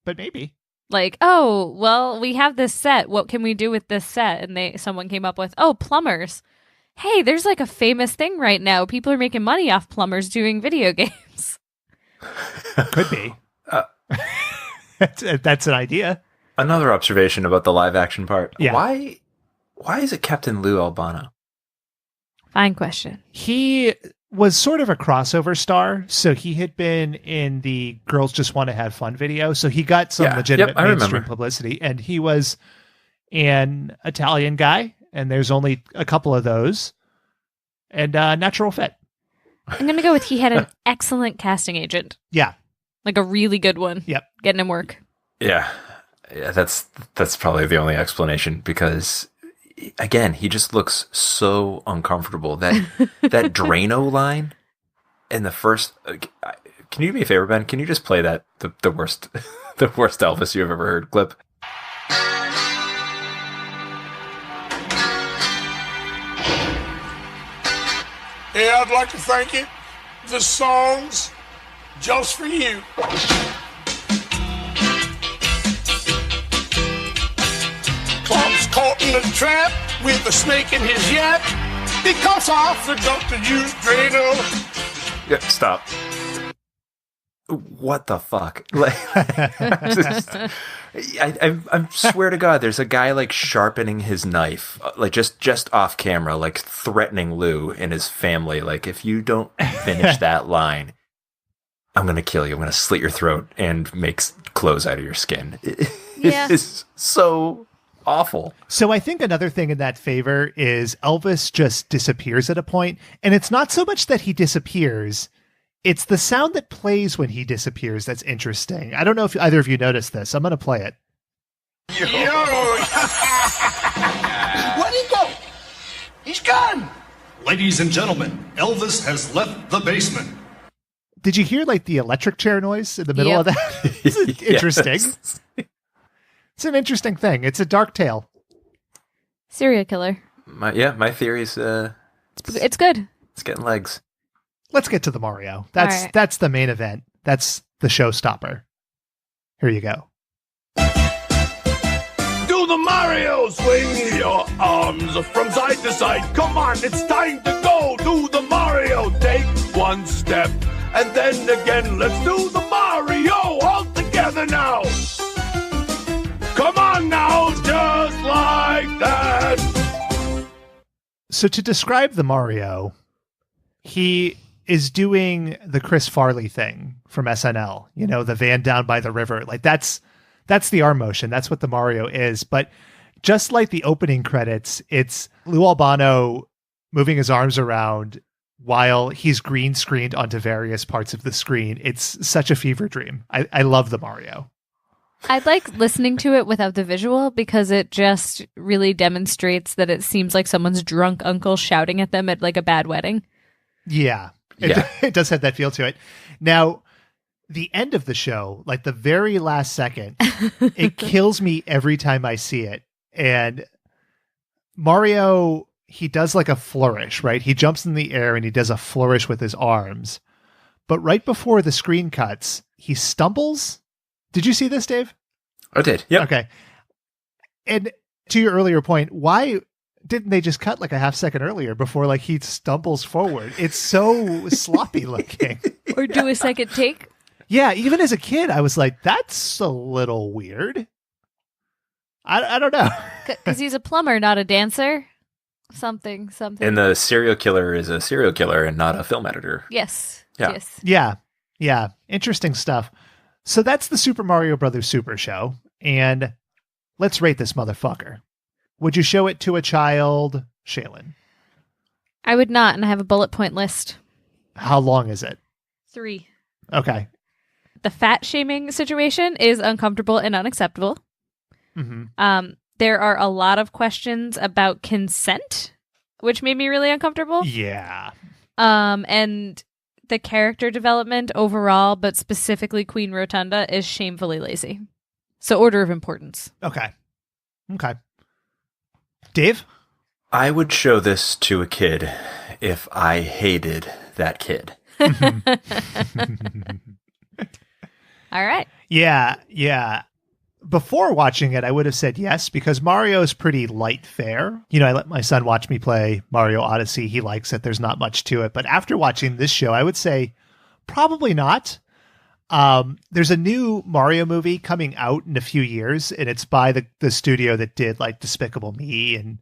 Speaker 2: But maybe.
Speaker 3: Like, oh, well, we have this set. What can we do with this set? And someone came up with, oh, plumbers. Hey, there's like a famous thing right now. People are making money off plumbers doing video games.
Speaker 2: Could be. That's an idea.
Speaker 1: Another observation about the live action part.
Speaker 2: Yeah.
Speaker 1: Why is it Captain Lou Albano?
Speaker 3: Fine question.
Speaker 2: He was sort of a crossover star, so he had been in the Girls Just Want to Have Fun video, so he got some legitimate mainstream publicity, and he was an Italian guy, and there's only a couple of those, and natural fit.
Speaker 3: I'm going to go with he had an excellent casting agent.
Speaker 2: Yeah.
Speaker 3: Like a really good one.
Speaker 2: Yep.
Speaker 3: Getting him work.
Speaker 1: Yeah, that's probably the only explanation because, again, he just looks so uncomfortable. That Drano line in the first. Can you do me a favor, Ben? Can you just play that the worst Elvis you've ever heard clip?
Speaker 10: Yeah, I'd like to thank you. The song's just for you. Club's caught in a trap with a snake in his yap because I forgot to use Drano.
Speaker 1: Yeah, stop. What the fuck? Like, I swear to God, there's a guy like sharpening his knife, like just off camera, like threatening Lou and his family. Like, if you don't finish that line, I'm gonna kill you. I'm gonna slit your throat and make clothes out of your skin.
Speaker 3: Yeah.
Speaker 1: It's so awful.
Speaker 2: So I think another thing in that favor is Elvis just disappears at a point, and it's not so much that he disappears. It's the sound that plays when he disappears that's interesting. I don't know if either of you noticed this. I'm going to play it.
Speaker 10: Yo! Where'd he go? He's gone!
Speaker 11: Ladies and gentlemen, Elvis has left the basement.
Speaker 2: Did you hear like the electric chair noise in the middle of that? It's interesting. It's an interesting thing. It's a dark tale.
Speaker 3: Serial killer.
Speaker 1: My theory's
Speaker 3: it's good.
Speaker 1: It's getting legs.
Speaker 2: Let's get to the Mario. That's the main event. That's the showstopper. Here you go.
Speaker 10: Do the Mario, swing your arms from side to side. Come on, it's time to go. Do the Mario, take one step. And then again, let's do the Mario all together now. Come on now, just like that.
Speaker 2: So to describe the Mario, he is doing the Chris Farley thing from SNL, you know, the van down by the river. Like that's the arm motion. That's what the Mario is. But just like the opening credits, it's Lou Albano moving his arms around while he's green screened onto various parts of the screen. It's such a fever dream. I love the Mario.
Speaker 3: I like listening to it without the visual because it just really demonstrates that it seems like someone's drunk uncle shouting at them at like a bad wedding.
Speaker 2: Yeah. It does have that feel to it. Now, the end of the show, like the very last second, it kills me every time I see it. And Mario, he does like a flourish, right? He jumps in the air and he does a flourish with his arms. But right before the screen cuts, he stumbles. Did you see this, Dave?
Speaker 1: I did. Yep.
Speaker 2: Okay. And to your earlier point, why didn't they just cut like a half second earlier before like he stumbles forward? It's so sloppy looking.
Speaker 3: Or do a second take.
Speaker 2: Yeah, even as a kid, I was like, that's a little weird. I don't know.
Speaker 3: Because he's a plumber, not a dancer. Something.
Speaker 1: And the serial killer is a serial killer and not a film editor.
Speaker 3: Yes.
Speaker 1: Yeah.
Speaker 3: Yes.
Speaker 2: Yeah. Interesting stuff. So that's the Super Mario Brothers Super Show. And let's rate this motherfucker. Would you show it to a child, Shaylin?
Speaker 3: I would not, and I have a bullet point list.
Speaker 2: How long is it?
Speaker 3: 3.
Speaker 2: Okay.
Speaker 3: The fat shaming situation is uncomfortable and unacceptable.
Speaker 2: Mm-hmm.
Speaker 3: There are a lot of questions about consent, which made me really uncomfortable.
Speaker 2: Yeah.
Speaker 3: And the character development overall, but specifically Queen Rotunda, is shamefully lazy. So order of importance.
Speaker 2: Okay. Dave?
Speaker 1: I would show this to a kid if I hated that kid.
Speaker 3: All right.
Speaker 2: Yeah. Before watching it, I would have said yes, because Mario is pretty light fare. You know, I let my son watch me play Mario Odyssey. He likes it. There's not much to it. But after watching this show, I would say probably not. There's a new Mario movie coming out in a few years, and it's by the studio that did like Despicable Me and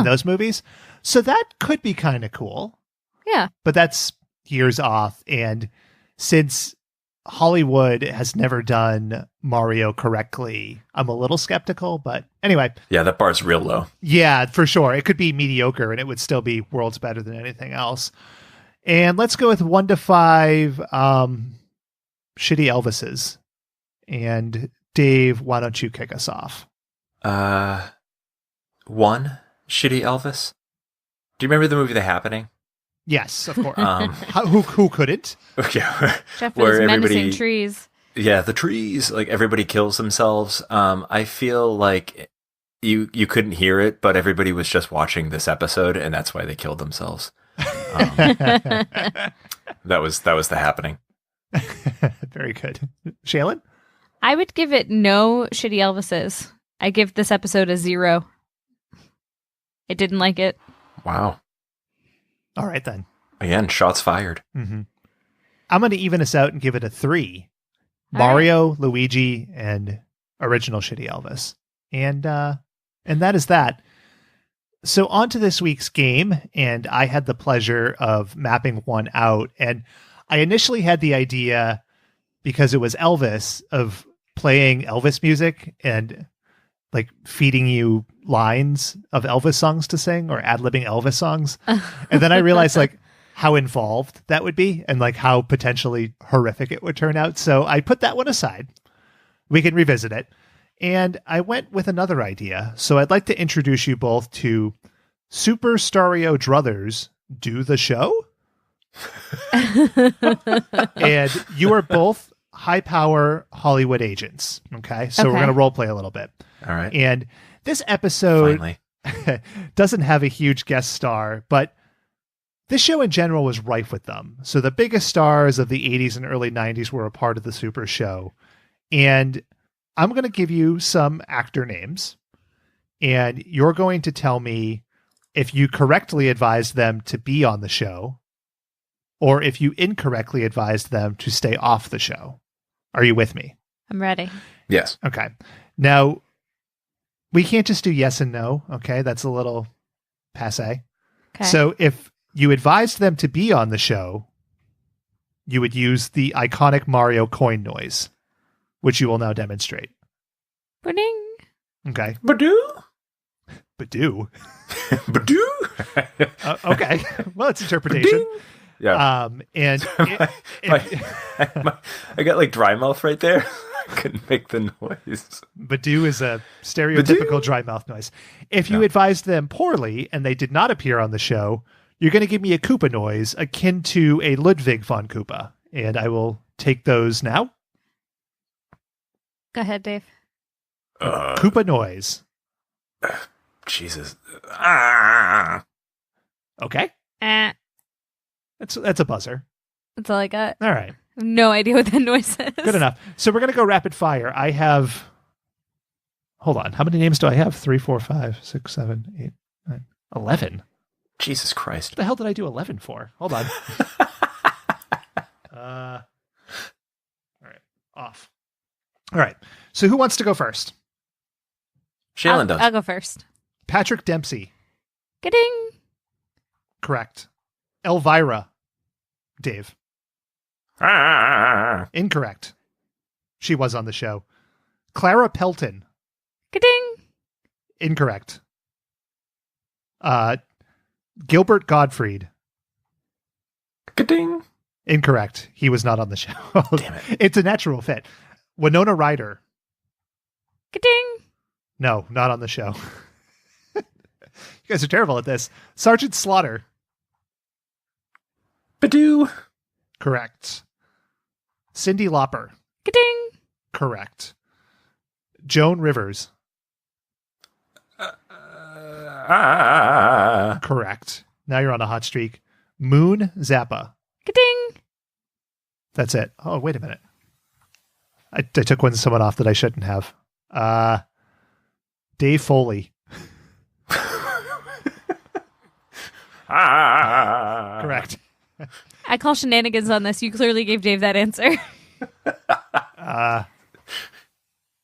Speaker 2: those movies. So that could be kind of cool.
Speaker 3: Yeah.
Speaker 2: But that's years off. And since Hollywood has never done Mario correctly, I'm a little skeptical, but anyway.
Speaker 1: Yeah, that bar's real low.
Speaker 2: Yeah, for sure. It could be mediocre and it would still be worlds better than anything else. And let's go with 1 to 5 shitty Elvises. And Dave, why don't you kick us off?
Speaker 1: 1 shitty Elvis. Do you remember the movie The Happening?
Speaker 2: Yes, of course. Who couldn't?
Speaker 1: Yeah.
Speaker 3: Jeff with his menacing trees.
Speaker 1: Yeah, the trees. Like everybody kills themselves. I feel like you couldn't hear it, but everybody was just watching this episode, and that's why they killed themselves. That was The Happening.
Speaker 2: Very good. Shaylin?
Speaker 3: I would give it no shitty Elvises. I give this episode a 0. I didn't like it.
Speaker 1: Wow.
Speaker 2: All right, then.
Speaker 1: Again, shots fired.
Speaker 2: Mm-hmm. I'm going to even us out and give it a 3. Mario, right. Luigi, and original shitty Elvis. And that is that. So on to this week's game, and I had the pleasure of mapping one out. And I initially had the idea, because it was Elvis, of playing Elvis music and like feeding you lines of Elvis songs to sing or ad-libbing Elvis songs. And then I realized like how involved that would be and like how potentially horrific it would turn out. So I put that one aside. We can revisit it. And I went with another idea. So I'd like to introduce you both to Super Stario Druthers Do the Show. And you are both high power Hollywood agents. Okay. So we're going to role play a little bit.
Speaker 1: All right.
Speaker 2: And this episode doesn't have a huge guest star, but this show in general was rife with them. So the biggest stars of the 80s and early 90s were a part of the Super Show. And I'm going to give you some actor names, and you're going to tell me if you correctly advised them to be on the show or if you incorrectly advised them to stay off the show. Are you with me?
Speaker 3: I'm ready.
Speaker 1: Yes.
Speaker 2: Okay. Now, we can't just do yes and no. Okay. That's a little passé.
Speaker 3: Okay.
Speaker 2: So if you advised them to be on the show, you would use the iconic Mario coin noise, which you will now demonstrate.
Speaker 3: Ba-ding.
Speaker 2: Okay.
Speaker 1: Badoo?
Speaker 2: Badoo?
Speaker 1: Badoo?
Speaker 2: Okay. Well, it's interpretation.
Speaker 1: Ba-ding. Yeah.
Speaker 2: And
Speaker 1: I got like dry mouth right there. I couldn't make the noise.
Speaker 2: Badoo is a stereotypical dry mouth noise. If you advised them poorly and they did not appear on the show, you're going to give me a Koopa noise akin to a Ludwig von Koopa, and I will take those now.
Speaker 3: Go ahead, Dave.
Speaker 2: Koopa noise.
Speaker 1: Jesus.
Speaker 2: Okay. That's a buzzer.
Speaker 3: That's all I got.
Speaker 2: All right.
Speaker 3: No idea what that noise is.
Speaker 2: Good enough. So we're going to go rapid fire. I have... Hold on. How many names do I have? 3, 4, 5, 6, 7, 8, 9, 11.
Speaker 1: Jesus Christ.
Speaker 2: What the hell did I do 11 for? Hold on. All right. Off. All right. So who wants to go first?
Speaker 1: Shaylin does.
Speaker 3: I'll go first.
Speaker 2: Patrick Dempsey.
Speaker 3: Ga-ding.
Speaker 2: Correct. Elvira. Dave. Incorrect. She was on the show. Clara Pelton.
Speaker 3: Ga-ding.
Speaker 2: Incorrect. Gilbert Gottfried.
Speaker 1: Ga-ding.
Speaker 2: Incorrect. He was not on the show.
Speaker 1: Damn it.
Speaker 2: It's a natural fit. Winona Ryder.
Speaker 3: Ga-ding.
Speaker 2: No, not on the show. You guys are terrible at this. Sergeant Slaughter.
Speaker 1: Badoo.
Speaker 2: Correct. Cyndi Lauper.
Speaker 3: Ga-ding.
Speaker 2: Correct. Joan Rivers. Correct. Now you're on a hot streak. Moon Zappa.
Speaker 3: Ga-ding.
Speaker 2: That's it. Oh, wait a minute. I took someone off that I shouldn't have. Dave Foley. Correct.
Speaker 3: I call shenanigans on this. You clearly gave Dave that answer.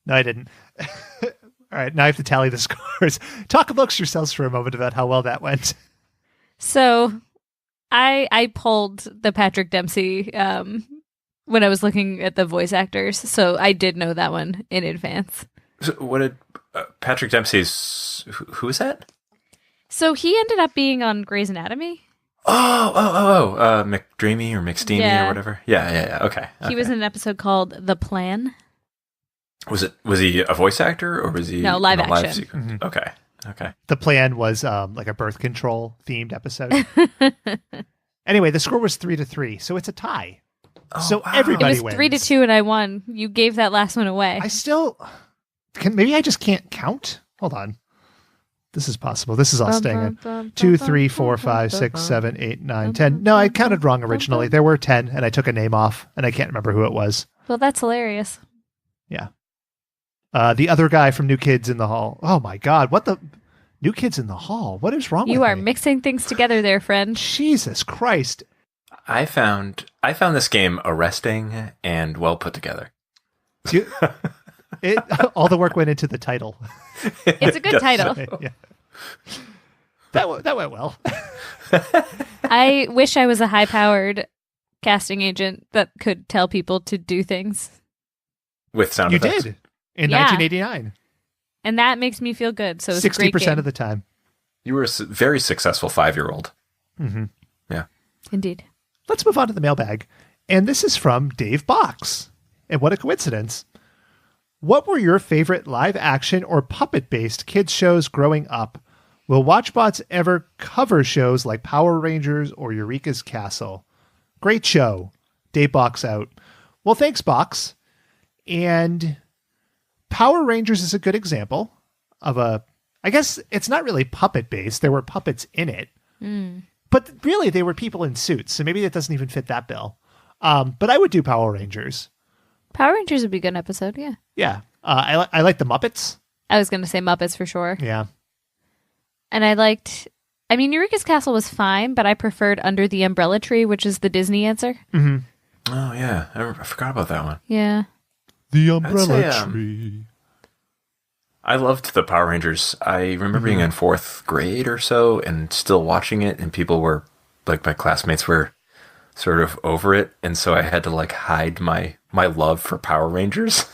Speaker 2: No, I didn't. All right, now I have to tally the scores. Talk amongst yourselves for a moment about how well that went.
Speaker 3: So I pulled the Patrick Dempsey when I was looking at the voice actors, so I did know that one in advance.
Speaker 1: So what did Patrick Dempsey's... Who is that?
Speaker 3: So he ended up being on Grey's Anatomy.
Speaker 1: McDreamy or McSteamy or whatever. Yeah. Okay.
Speaker 3: He was in an episode called The Plan.
Speaker 1: Was he a voice actor or was he
Speaker 3: live
Speaker 1: in a
Speaker 3: action?
Speaker 1: Live sequence?
Speaker 2: Mm-hmm.
Speaker 1: Okay.
Speaker 2: The Plan was like a birth control themed episode. Anyway, the score was 3-3, so it's a tie. So everybody
Speaker 3: It was
Speaker 2: wins.
Speaker 3: 3-2 and I won. You gave that last one away.
Speaker 2: I still maybe I just can't count. Hold on. This is possible. This is all staying in. 2, 3, 4, 5, 6, 7, 8, 9, 10. No, I counted wrong originally. There were 10, and I took a name off, and I can't remember who it was.
Speaker 3: Well, that's hilarious.
Speaker 2: Yeah. The other guy from New Kids in the Hall. Oh my God! What the New Kids in the Hall? What is wrong with me?
Speaker 3: You are mixing things together there, friend.
Speaker 2: Jesus Christ!
Speaker 1: I found this game arresting and well put together.
Speaker 2: All the work went into the title.
Speaker 3: It's a good title.
Speaker 2: Yeah. That went well.
Speaker 3: I wish I was a high-powered casting agent that could tell people to do things.
Speaker 1: With sound effects.
Speaker 2: You did in 1989.
Speaker 3: And that makes me feel good. So it's 60%
Speaker 2: of the time.
Speaker 1: You were a very successful 5-year-old.
Speaker 2: Mm-hmm.
Speaker 1: Yeah.
Speaker 3: Indeed.
Speaker 2: Let's move on to the mailbag. And this is from Dave Box. And what a coincidence. What were your favorite live action or puppet-based kids shows growing up? Will Watchbots ever cover shows like Power Rangers or Eureka's Castle? Great show. Dave Box out. Well, thanks, Box. And Power Rangers is a good example of I guess it's not really puppet-based. There were puppets in it.
Speaker 3: Mm.
Speaker 2: But really, they were people in suits. So maybe that doesn't even fit that bill. But I would do Power Rangers.
Speaker 3: Power Rangers would be a good episode, yeah.
Speaker 2: Yeah. I like the Muppets.
Speaker 3: I was going to say Muppets for sure.
Speaker 2: Yeah.
Speaker 3: And Eureka's Castle was fine, but I preferred Under the Umbrella Tree, which is the Disney answer.
Speaker 2: Mm-hmm.
Speaker 1: Oh, yeah. I forgot about that one.
Speaker 3: Yeah.
Speaker 2: The Umbrella Tree.
Speaker 1: I loved the Power Rangers. I remember being in 4th grade or so and still watching it, and people were, like, my classmates were sort of over it, and so I had to, like, hide my love for Power Rangers.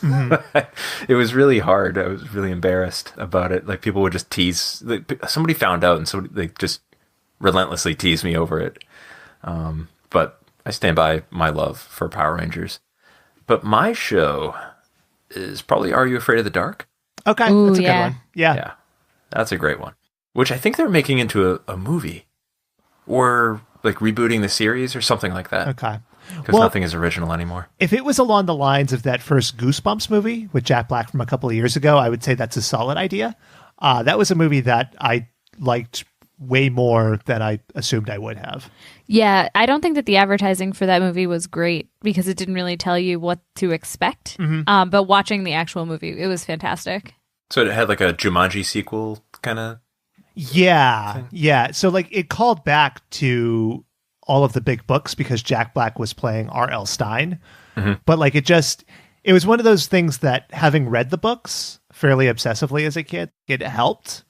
Speaker 1: It was really hard. I was really embarrassed about it. Like, people would just tease. Like, somebody found out, and so they just relentlessly teased me over it. But I stand by my love for Power Rangers. But my show is probably Are You Afraid of the Dark?
Speaker 2: Okay,
Speaker 3: Ooh,
Speaker 2: that's a good one. Yeah,
Speaker 1: that's a great one. Which I think they're making into a movie. Or, like, rebooting the series or something like that.
Speaker 2: Okay.
Speaker 1: Because nothing is original anymore.
Speaker 2: If it was along the lines of that first Goosebumps movie with Jack Black from a couple of years ago, I would say that's a solid idea. That was a movie that I liked way more than I assumed I would have.
Speaker 3: Yeah, I don't think that the advertising for that movie was great because it didn't really tell you what to expect. But watching the actual movie, it was fantastic.
Speaker 1: So it had like a Jumanji sequel kind of?
Speaker 2: Yeah. So like it called back to all of the big books because Jack Black was playing R.L. Stine. But like it was one of those things that having read the books fairly obsessively as a kid, it helped.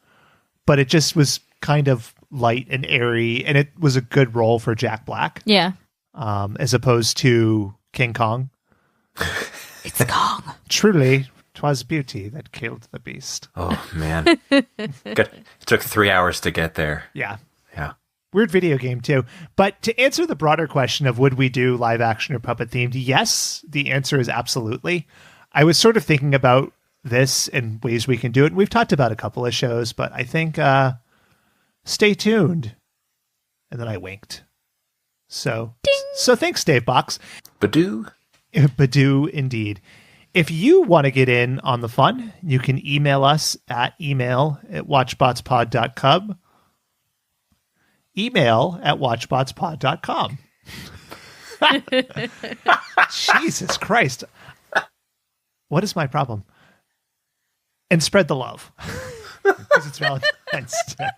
Speaker 2: But it just was kind of light and airy, and it was a good role for Jack Black.
Speaker 3: Yeah.
Speaker 2: As opposed to King Kong.
Speaker 3: It's Kong.
Speaker 2: Truly, 'twas beauty that killed the beast.
Speaker 1: Oh, man. It took 3 hours to get there.
Speaker 2: Yeah.
Speaker 1: Yeah.
Speaker 2: Weird video game, too. But to answer the broader question of would we do live action or puppet themed, yes, the answer is absolutely. I was sort of thinking about this and ways we can do it. We've talked about a couple of shows, but I think stay tuned. And then I winked. So thanks, Dave Box.
Speaker 1: Badoo.
Speaker 2: Badoo, indeed. If you want to get in on the fun, you can email us at email@watchbotspod.com. Email@watchbotspod.com. Jesus Christ. What is my problem? And spread the love. Because it's Valentine's Day.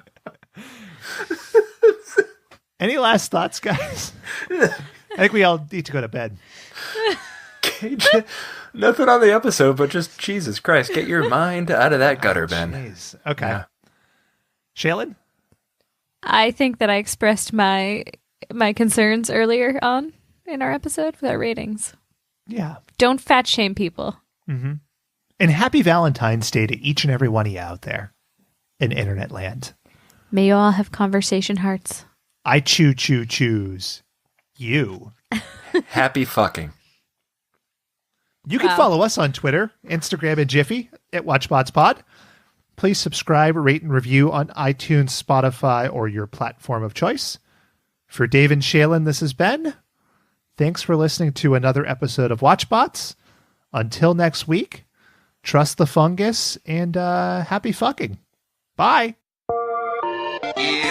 Speaker 2: Any last thoughts, guys? I think we all need to go to bed.
Speaker 1: Nothing on the episode, but just Jesus Christ, get your mind out of that gutter, Ben.
Speaker 2: Jeez. Okay.
Speaker 1: Yeah.
Speaker 2: Shaylin?
Speaker 3: I think that I expressed my concerns earlier on in our episode with our ratings.
Speaker 2: Yeah.
Speaker 3: Don't fat shame people.
Speaker 2: Mm-hmm. And happy Valentine's Day to each and every one of you out there in internet land.
Speaker 3: May you all have conversation hearts.
Speaker 2: I choose you.
Speaker 1: Happy fucking.
Speaker 2: You can follow us on Twitter, Instagram, and Jiffy at WatchBotsPod. Please subscribe, rate, and review on iTunes, Spotify, or your platform of choice. For Dave and Shaylin, this has been. Thanks for listening to another episode of WatchBots. Until next week, trust the fungus and happy fucking. Bye.
Speaker 9: Yeah.